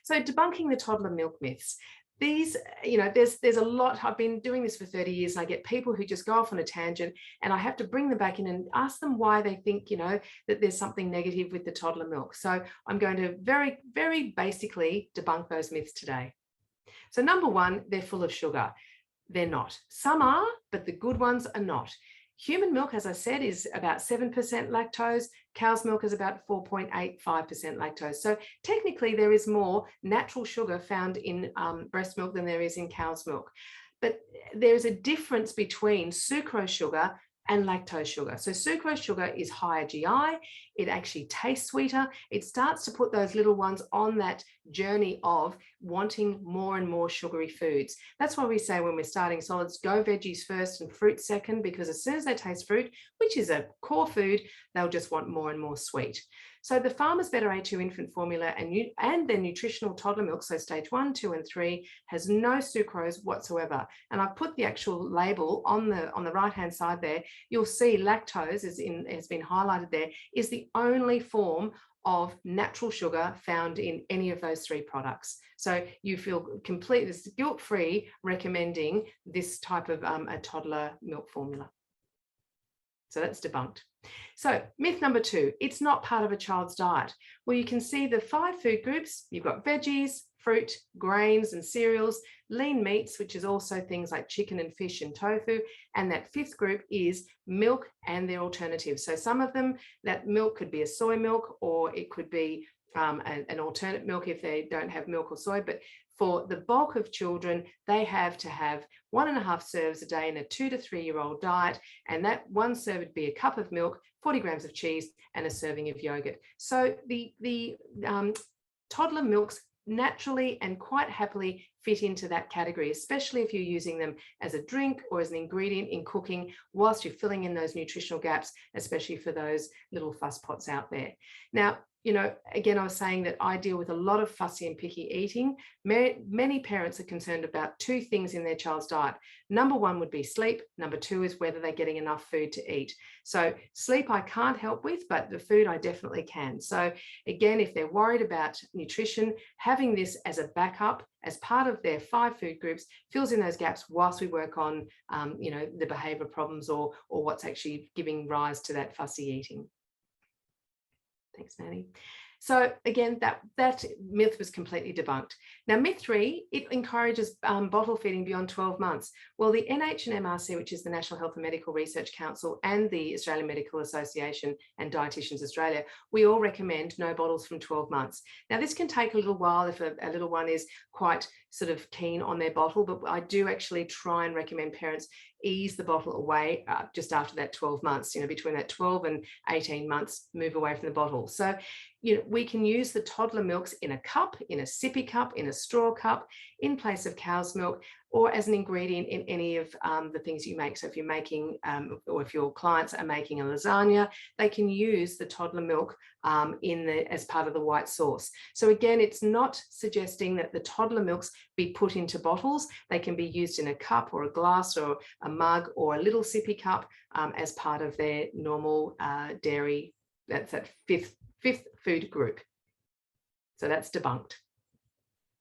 S2: So debunking the toddler milk myths. These, there's a lot. I've been doing this for 30 years and I get people who just go off on a tangent, and I have to bring them back in and ask them why they think, that there's something negative with the toddler milk. So I'm going to very, very basically debunk those myths today. So number one, they're full of sugar. They're not. Some are, but the good ones are not. Human milk, as I said, is about 7% lactose. Cow's milk is about 4.85% lactose. So technically there is more natural sugar found in breast milk than there is in cow's milk. But there is a difference between sucrose sugar and lactose sugar. So sucrose sugar is higher GI. It actually tastes sweeter. It starts to put those little ones on that journey of wanting more and more sugary foods. That's why we say when we're starting solids, go veggies first and fruit second, because as soon as they taste fruit, which is a core food, they'll just want more and more sweet. So the Farmer's Better A2 infant formula and their nutritional toddler milk, so stage 1, 2, and 3, has no sucrose whatsoever. And I've put the actual label on the right-hand side there. You'll see lactose has been highlighted there, is the only form of natural sugar found in any of those 3 products. So you feel completely guilt-free recommending this type of a toddler milk formula. So that's debunked. So myth number 2, it's not part of a child's diet. Well, you can see the 5 food groups. You've got veggies, fruit, grains and cereals, lean meats, which is also things like chicken and fish and tofu. And that 5th group is milk and their alternatives. So some of them, that milk could be a soy milk, or it could be an alternate milk if they don't have milk or soy. But for the bulk of children, they have to have 1.5 serves a day in a 2 to 3-year-old diet. And that one serve would be a cup of milk, 40 grams of cheese, and a serving of yogurt. So the toddler milks naturally and quite happily fit into that category, especially if you're using them as a drink or as an ingredient in cooking, whilst you're filling in those nutritional gaps, especially for those little fuss pots out there. Now, again, I was saying that I deal with a lot of fussy and picky eating. Many parents are concerned about 2 things in their child's diet. Number 1 would be sleep. Number 2 is whether they're getting enough food to eat. So sleep I can't help with, but the food I definitely can. So again, if they're worried about nutrition, having this as a backup, as part of their 5 food groups, fills in those gaps whilst we work on, the behavior problems or what's actually giving rise to that fussy eating. Thanks, Maddie. So again, that myth was completely debunked. Now, myth 3, it encourages bottle feeding beyond 12 months. Well, the NH&MRC, which is the National Health and Medical Research Council, and the Australian Medical Association and Dietitians Australia, we all recommend no bottles from 12 months. Now, this can take a little while if a little one is quite sort of keen on their bottle, but I do actually try and recommend parents ease the bottle away just after that 12 months, between that 12 and 18 months, move away from the bottle. So, we can use the toddler milks in a cup, in a sippy cup, in a straw cup, in place of cow's milk, or as an ingredient in any of the things you make. So if you're making, or if your clients are making a lasagna, they can use the toddler milk as part of the white sauce. So again, it's not suggesting that the toddler milks be put into bottles. They can be used in a cup or a glass or a mug or a little sippy cup as part of their normal dairy. That's that fifth food group. So that's debunked.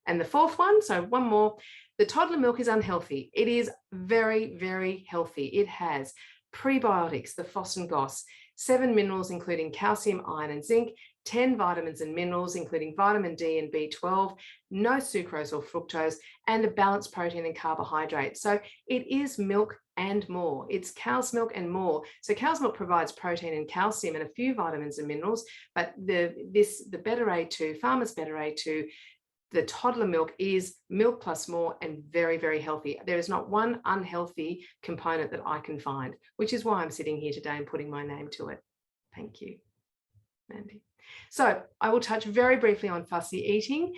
S2: And the 4th one, so one more, the toddler milk is unhealthy. It is very, very healthy. It has prebiotics, the FOS and GOS, 7 minerals, including calcium, iron, and zinc, 10 vitamins and minerals, including vitamin D and B12, no sucrose or fructose, and a balanced protein and carbohydrate. So it is milk and more. It's cow's milk and more. So cow's milk provides protein and calcium and a few vitamins and minerals, but the Better A2, Farmer's Better A2, the toddler milk is milk plus more and very, very healthy. There is not one unhealthy component that I can find, which is why I'm sitting here today and putting my name to it. Thank you, Mandy. So I will touch very briefly on fussy eating.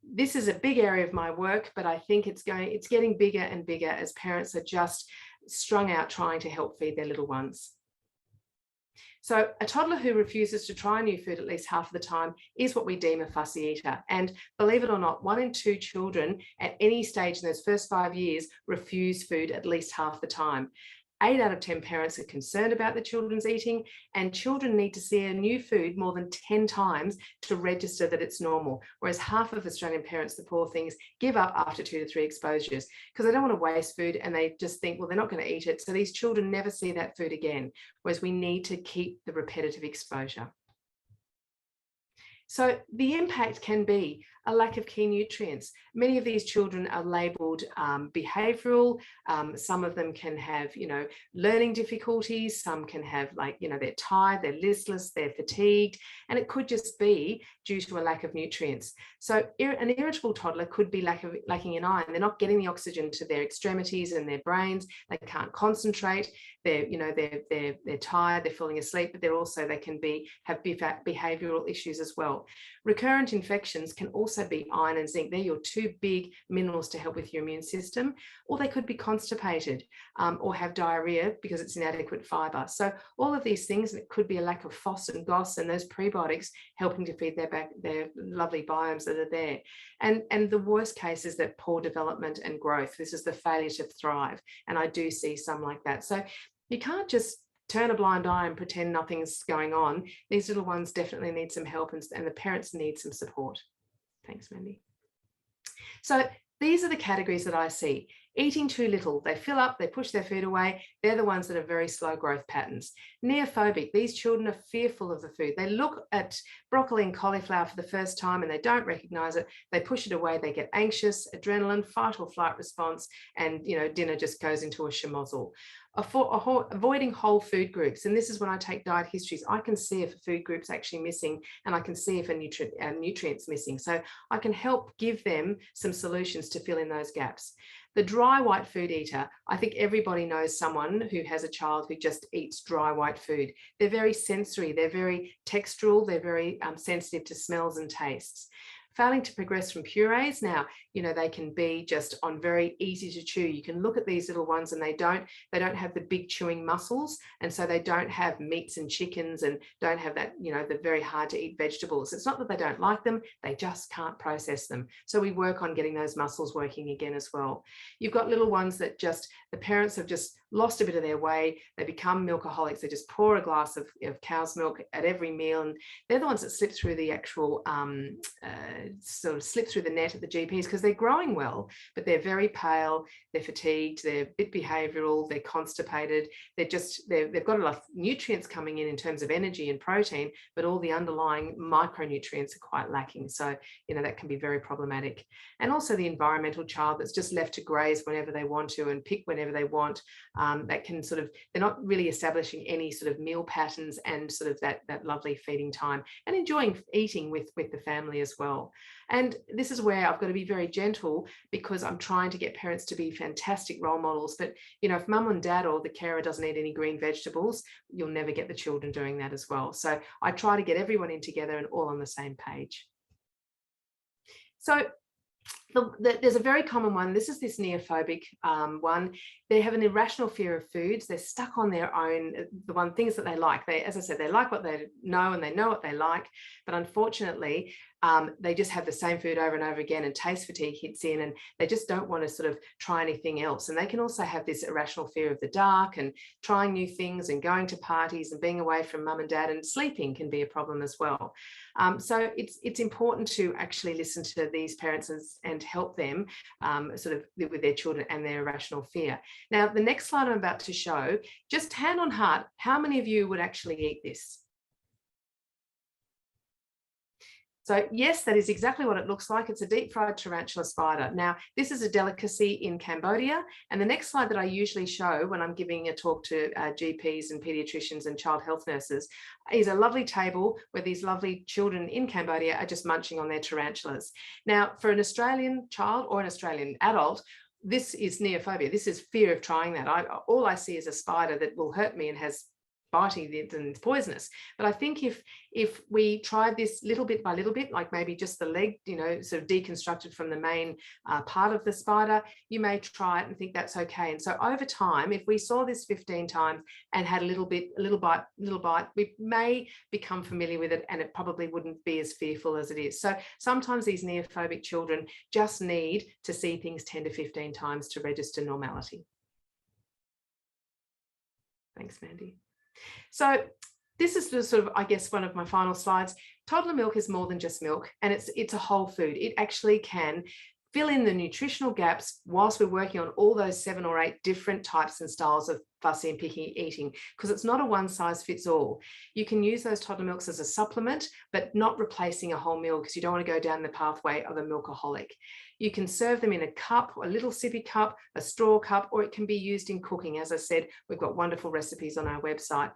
S2: This is a big area of my work, but I think it's getting bigger and bigger as parents are just strung out trying to help feed their little ones. So a toddler who refuses to try new food at least half of the time is what we deem a fussy eater. And believe it or not, 1 in 2 children at any stage in those first 5 years refuse food at least half the time. 8 out of 10 parents are concerned about their children's eating, and children need to see a new food more than 10 times to register that it's normal. Whereas half of Australian parents, the poor things, give up after 2 to 3 exposures because they don't want to waste food, and they just think, well, they're not going to eat it. So these children never see that food again, whereas we need to keep the repetitive exposure. So the impact can be a lack of key nutrients. Many of these children are labelled behavioural. Some of them can have, learning difficulties. Some can have, they're tired, they're listless, they're fatigued, and it could just be due to a lack of nutrients. So an irritable toddler could be lacking in iron. They're not getting the oxygen to their extremities and their brains. They can't concentrate. They're tired. They're falling asleep, but they can have behavioural issues as well. Recurrent infections can also be iron and zinc. They're your two big minerals to help with your immune system. Or they could be constipated or have diarrhea because it's inadequate fibre. So all of these things, and it could be a lack of FOS and GOS and those prebiotics helping to feed their lovely biomes that are there. And the worst case is that poor development and growth. This is the failure to thrive. And I do see some like that. So you can't just turn a blind eye and pretend nothing's going on. These little ones definitely need some help, and the parents need some support. Thanks, Mandy. So these are the categories that I see. Eating too little, they fill up, they push their food away. They're the ones that are very slow growth patterns. Neophobic, these children are fearful of the food. They look at broccoli and cauliflower for the first time and they don't recognize it. They push it away, they get anxious, adrenaline, fight or flight response, and dinner just goes into a schmozzle. Avoiding whole food groups. And this is when I take diet histories. I can see if a food group's actually missing, and I can see if a nutrient's missing. So I can help give them some solutions to fill in those gaps. The dry white food eater, I think everybody knows someone who has a child who just eats dry white food. They're very sensory, they're very textural, they're very sensitive to smells and tastes. Failing to progress from purees. Now, they can be just on very easy to chew. You can look at these little ones and they don't have the big chewing muscles. And so they don't have meats and chickens and don't have that, the very hard to eat vegetables. It's not that they don't like them, they just can't process them. So we work on getting those muscles working again as well. You've got little ones that the parents have just lost a bit of their way. They become milkaholics. They just pour a glass of cow's milk at every meal. And they're the ones that slip through the actual sort of slip through the net at the GPs because they're growing well, but they're very pale, they're fatigued, they're a bit behavioural, they're constipated, they've got a lot of nutrients coming in terms of energy and protein, but all the underlying micronutrients are quite lacking. So, that can be very problematic. And also the environmental child that's just left to graze whenever they want to and pick whenever they want. That can they're not really establishing any sort of meal patterns and sort of that lovely feeding time and enjoying eating with the family as well. And this is where I've got to be very gentle because I'm trying to get parents to be fantastic role models. But, if mum and dad or the carer doesn't eat any green vegetables, you'll never get the children doing that as well. So I try to get everyone in together and all on the same page. So there's a very common one. This is this neophobic one. They have an irrational fear of foods. They're stuck on their own, things that they like. As I said, they like what they know and they know what they like. But unfortunately, they just have the same food over and over again, and taste fatigue hits in and they just don't want to sort of try anything else. And they can also have this irrational fear of the dark and trying new things and going to parties and being away from mum and dad, and sleeping can be a problem as well. So it's important to actually listen to these parents and help them sort of live with their children and their irrational fear. Now, the next slide I'm about to show, just hand on heart, how many of you would actually eat this? So yes, that is exactly what it looks like. It's a deep fried tarantula spider. Now, this is a delicacy in Cambodia. And the next slide that I usually show when I'm giving a talk to GPs and pediatricians and child health nurses is a lovely table where these lovely children in Cambodia are just munching on their tarantulas. Now, for an Australian child or an Australian adult, this is neophobia. This is fear of trying that. All I see is a spider that will hurt me and has biting and it's poisonous. But I think if we tried this little bit by little bit, like maybe just the leg, sort of deconstructed from the main part of the spider, you may try it and think that's okay. And so over time, if we saw this 15 times and had a little bite, we may become familiar with it and it probably wouldn't be as fearful as it is. So sometimes these neophobic children just need to see things 10 to 15 times to register normality. Thanks, Mandy. So this is the sort of, I guess, one of my final slides. Toddler milk is more than just milk, and it's a whole food. It actually can fill in the nutritional gaps whilst we're working on all those 7 or 8 different types and styles of fussy and picky eating, because it's not a one size fits all. You can use those toddler milks as a supplement, but not replacing a whole meal, because you don't want to go down the pathway of a milkaholic. You can serve them in a cup, a little sippy cup, a straw cup, or it can be used in cooking. As I said, we've got wonderful recipes on our website.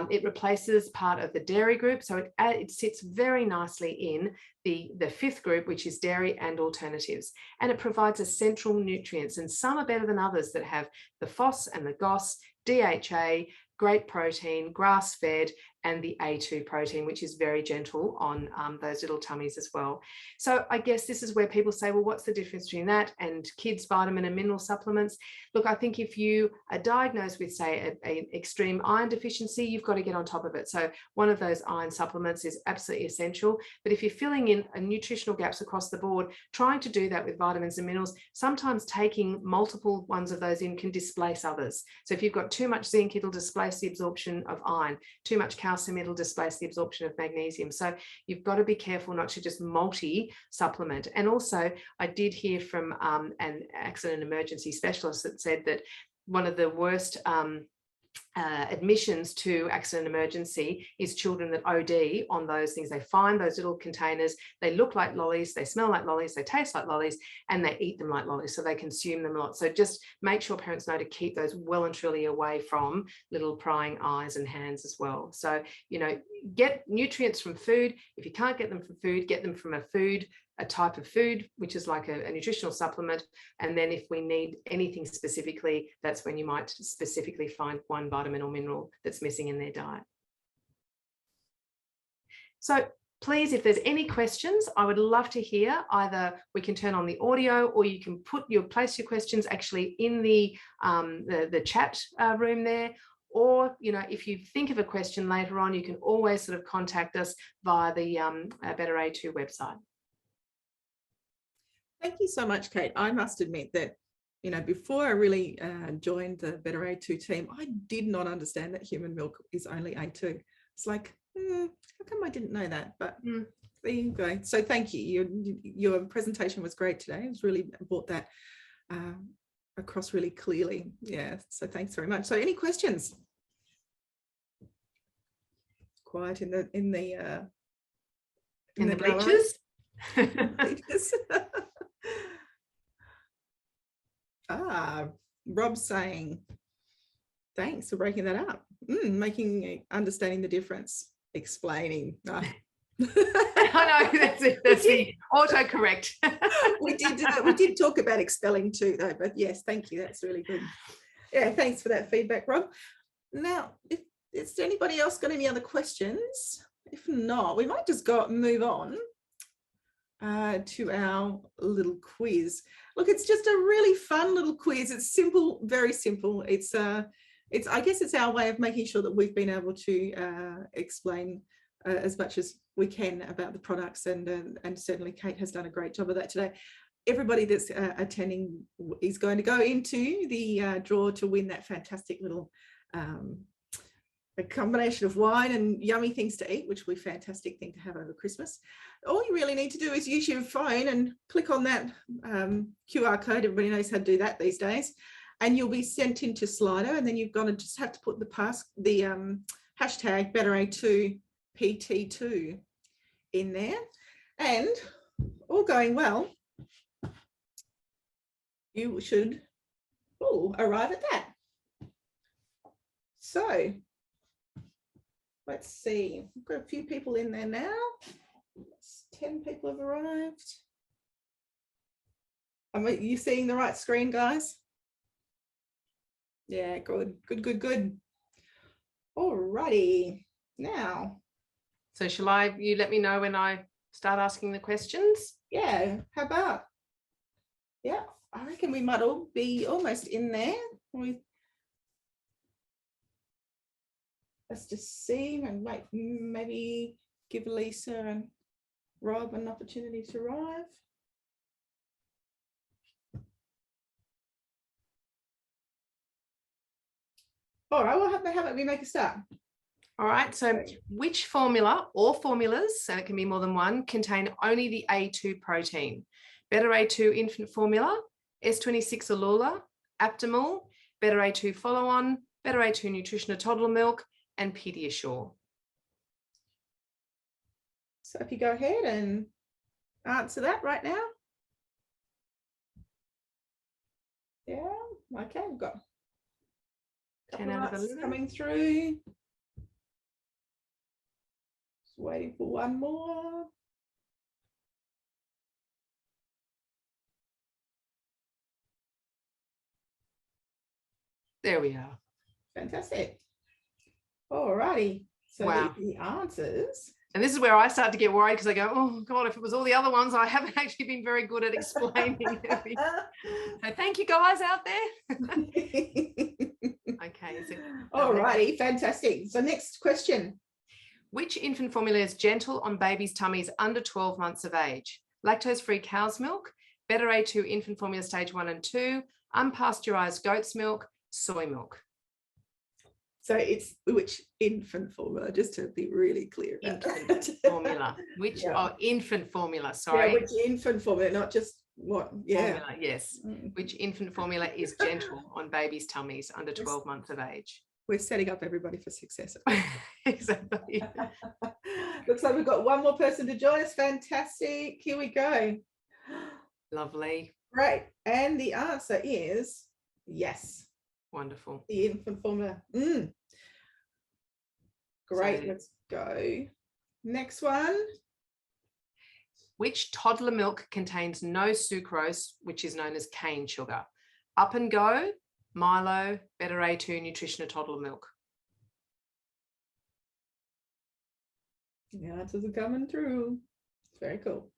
S2: It replaces part of the dairy group, so it sits very nicely in the 5th group, which is dairy and alternatives. And it provides essential nutrients, and some are better than others that have the FOS and the GOS, DHA, great protein, grass-fed, and the A2 protein, which is very gentle on those little tummies as well. So I guess this is where people say, well, what's the difference between that and kids' vitamin and mineral supplements? Look, I think if you are diagnosed with, say, an extreme iron deficiency, you've got to get on top of it. So one of those iron supplements is absolutely essential. But if you're filling in nutritional gaps across the board, trying to do that with vitamins and minerals, sometimes taking multiple ones of those in can displace others. So if you've got too much zinc, it'll displace the absorption of iron. Too much calcium, it'll displace the absorption of magnesium. So you've got to be careful not to just multi-supplement. And also, I did hear from an accident emergency specialist that said that one of the worst admissions to accident emergency is children that OD on those things. They find those little containers, they look like lollies, they smell like lollies, they taste like lollies, and they eat them like lollies, so they consume them a lot. So just make sure parents know to keep those well and truly away from little prying eyes and hands as well. So, you know, get nutrients from food. If you can't get them from food, get them from a type of food, which is like a nutritional supplement. And then if we need anything specifically, that's when you might specifically find one vitamin or mineral that's missing in their diet. So please, if there's any questions, I would love to hear. Either we can turn on the audio, or you can place your questions actually in the chat room there. Or, you know, if you think of a question later on, you can always sort of contact us via the Better A2 website.
S1: Thank you so much, Kate. I must admit that, you know, before I really joined the Better A2 team, I did not understand that human milk is only A2. It's like, how come I didn't know that? But there you go. So thank you. Your presentation was great today. It was really brought that across really clearly. Yeah. So thanks very much. So any questions? Quiet in the
S2: bleachers.
S1: Rob's saying, thanks for breaking that up. Understanding the difference, explaining. I
S2: know, that's the autocorrect.
S1: we did talk about expelling too, though, but yes, thank you. That's really good. Yeah, thanks for that feedback, Rob. Now, if anybody else got any other questions? If not, we might just move on to our little quiz. Look, it's just a really fun little quiz. It's simple, very simple. It's I guess it's our way of making sure that we've been able to explain as much as we can about the products, and certainly Kate has done a great job of that today. Everybody that's attending is going to go into the draw to win that fantastic little a combination of wine and yummy things to eat, which will be a fantastic thing to have over Christmas. All you really need to do is use your phone and click on that QR code. Everybody knows how to do that these days. And you'll be sent into Slido, and then you're going to just have to put the hashtag BetterA2PT2 in there. And all going well, you should arrive at that. So let's see, we've got a few people in there now. 10 people have arrived. Are you seeing the right screen, guys? Yeah, good. Alrighty, now.
S2: So you let me know when I start asking the questions?
S1: Yeah, how about? Yeah, I reckon we might all be almost in there. Let's just see and maybe give Lisa and Rob an opportunity to arrive. All right, well, how about we make a start?
S2: All right, so which formula or formulas, and it can be more than one, contain only the A2 protein? Beta A2 infant formula, S26 Alula, Aptamil, Beta A2 follow-on, Beta A2 nutritional toddler milk, and Pediasure.
S1: So if you go ahead and answer that right now. Yeah, okay, we've got
S2: 10 out of 11
S1: coming through. Just waiting for one more.
S2: There we are.
S1: Fantastic. All righty. So
S2: wow.
S1: the answers.
S2: And this is where I start to get worried because I go, oh God, if it was all the other ones, I haven't actually been very good at explaining. So thank you guys out there. Okay. So,
S1: all righty, fantastic. So next question.
S2: Which infant formula is gentle on babies' tummies under 12 months of age? Lactose-free cow's milk, Beta A2 infant formula stage 1 and 2, unpasteurized goat's milk, soy milk.
S1: So it's which infant formula, just to be really clear.
S2: Infant formula. Which infant formula, sorry.
S1: Yeah, which infant formula, not just what,
S2: formula, yes. Which infant formula is gentle on babies' tummies under 12 months of age?
S1: We're setting up everybody for success.
S2: Exactly.
S1: Looks like we've got one more person to join us. Fantastic. Here we go.
S2: Lovely.
S1: Great. And the answer is yes.
S2: Wonderful.
S1: The infant formula. Great. So, let's go. Next one.
S2: Which toddler milk contains no sucrose, which is known as cane sugar? Up and Go, Milo, Beta A2 nutritional toddler milk.
S1: The answers are coming through. It's very cool.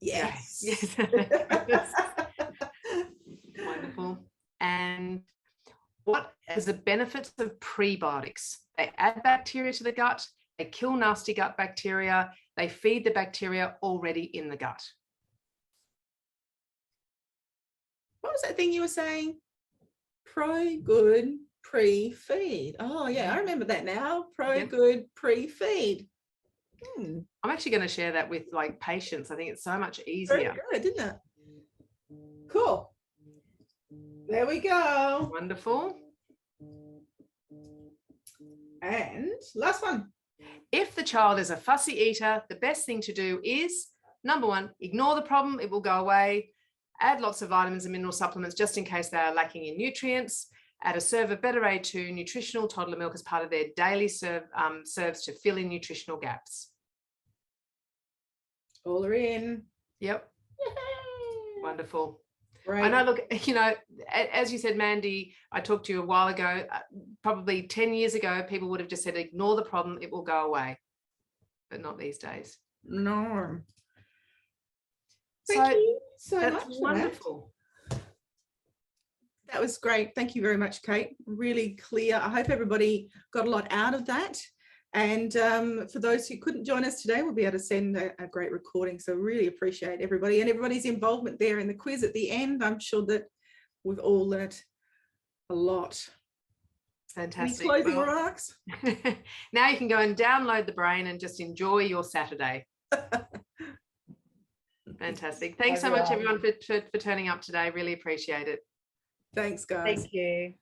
S1: Yes.
S2: Yes. Wonderful. And what is the benefits of prebiotics? They add bacteria to the gut, they kill nasty gut bacteria, they feed the bacteria already in the gut.
S1: What was that thing you were saying? Good, pre-feed. Oh yeah, I remember that now. Good, pre-feed.
S2: I'm actually going to share that with like patients. I think it's so much easier.
S1: Very good, isn't it? Cool. There we go.
S2: Wonderful.
S1: And last one.
S2: If the child is a fussy eater, the best thing to do is, number one, ignore the problem, it will go away. Add lots of vitamins and mineral supplements just in case they are lacking in nutrients. Add a serve of Beta A2 nutritional toddler milk as part of their daily serves to fill in nutritional gaps.
S1: All are in.
S2: Yep.
S1: Yay.
S2: Wonderful.
S1: Right.
S2: I know, look, you know, as you said, Mandy, I talked to you a while ago, probably 10 years ago, people would have just said, ignore the problem, it will go away. But not these days.
S1: No. Thank you so much.
S2: Wonderful.
S1: That was great. Thank you very much, Kate. Really clear. I hope everybody got a lot out of that. And for those who couldn't join us today, we'll be able to send a great recording. So really appreciate everybody and everybody's involvement there in the quiz at the end. I'm sure that we've all learnt a lot.
S2: Fantastic.
S1: Any closing remarks?
S2: Now you can go and download the brain and just enjoy your Saturday. Fantastic. Thanks so much, everyone, for turning up today. Really appreciate it.
S1: Thanks, guys.
S3: Thank you.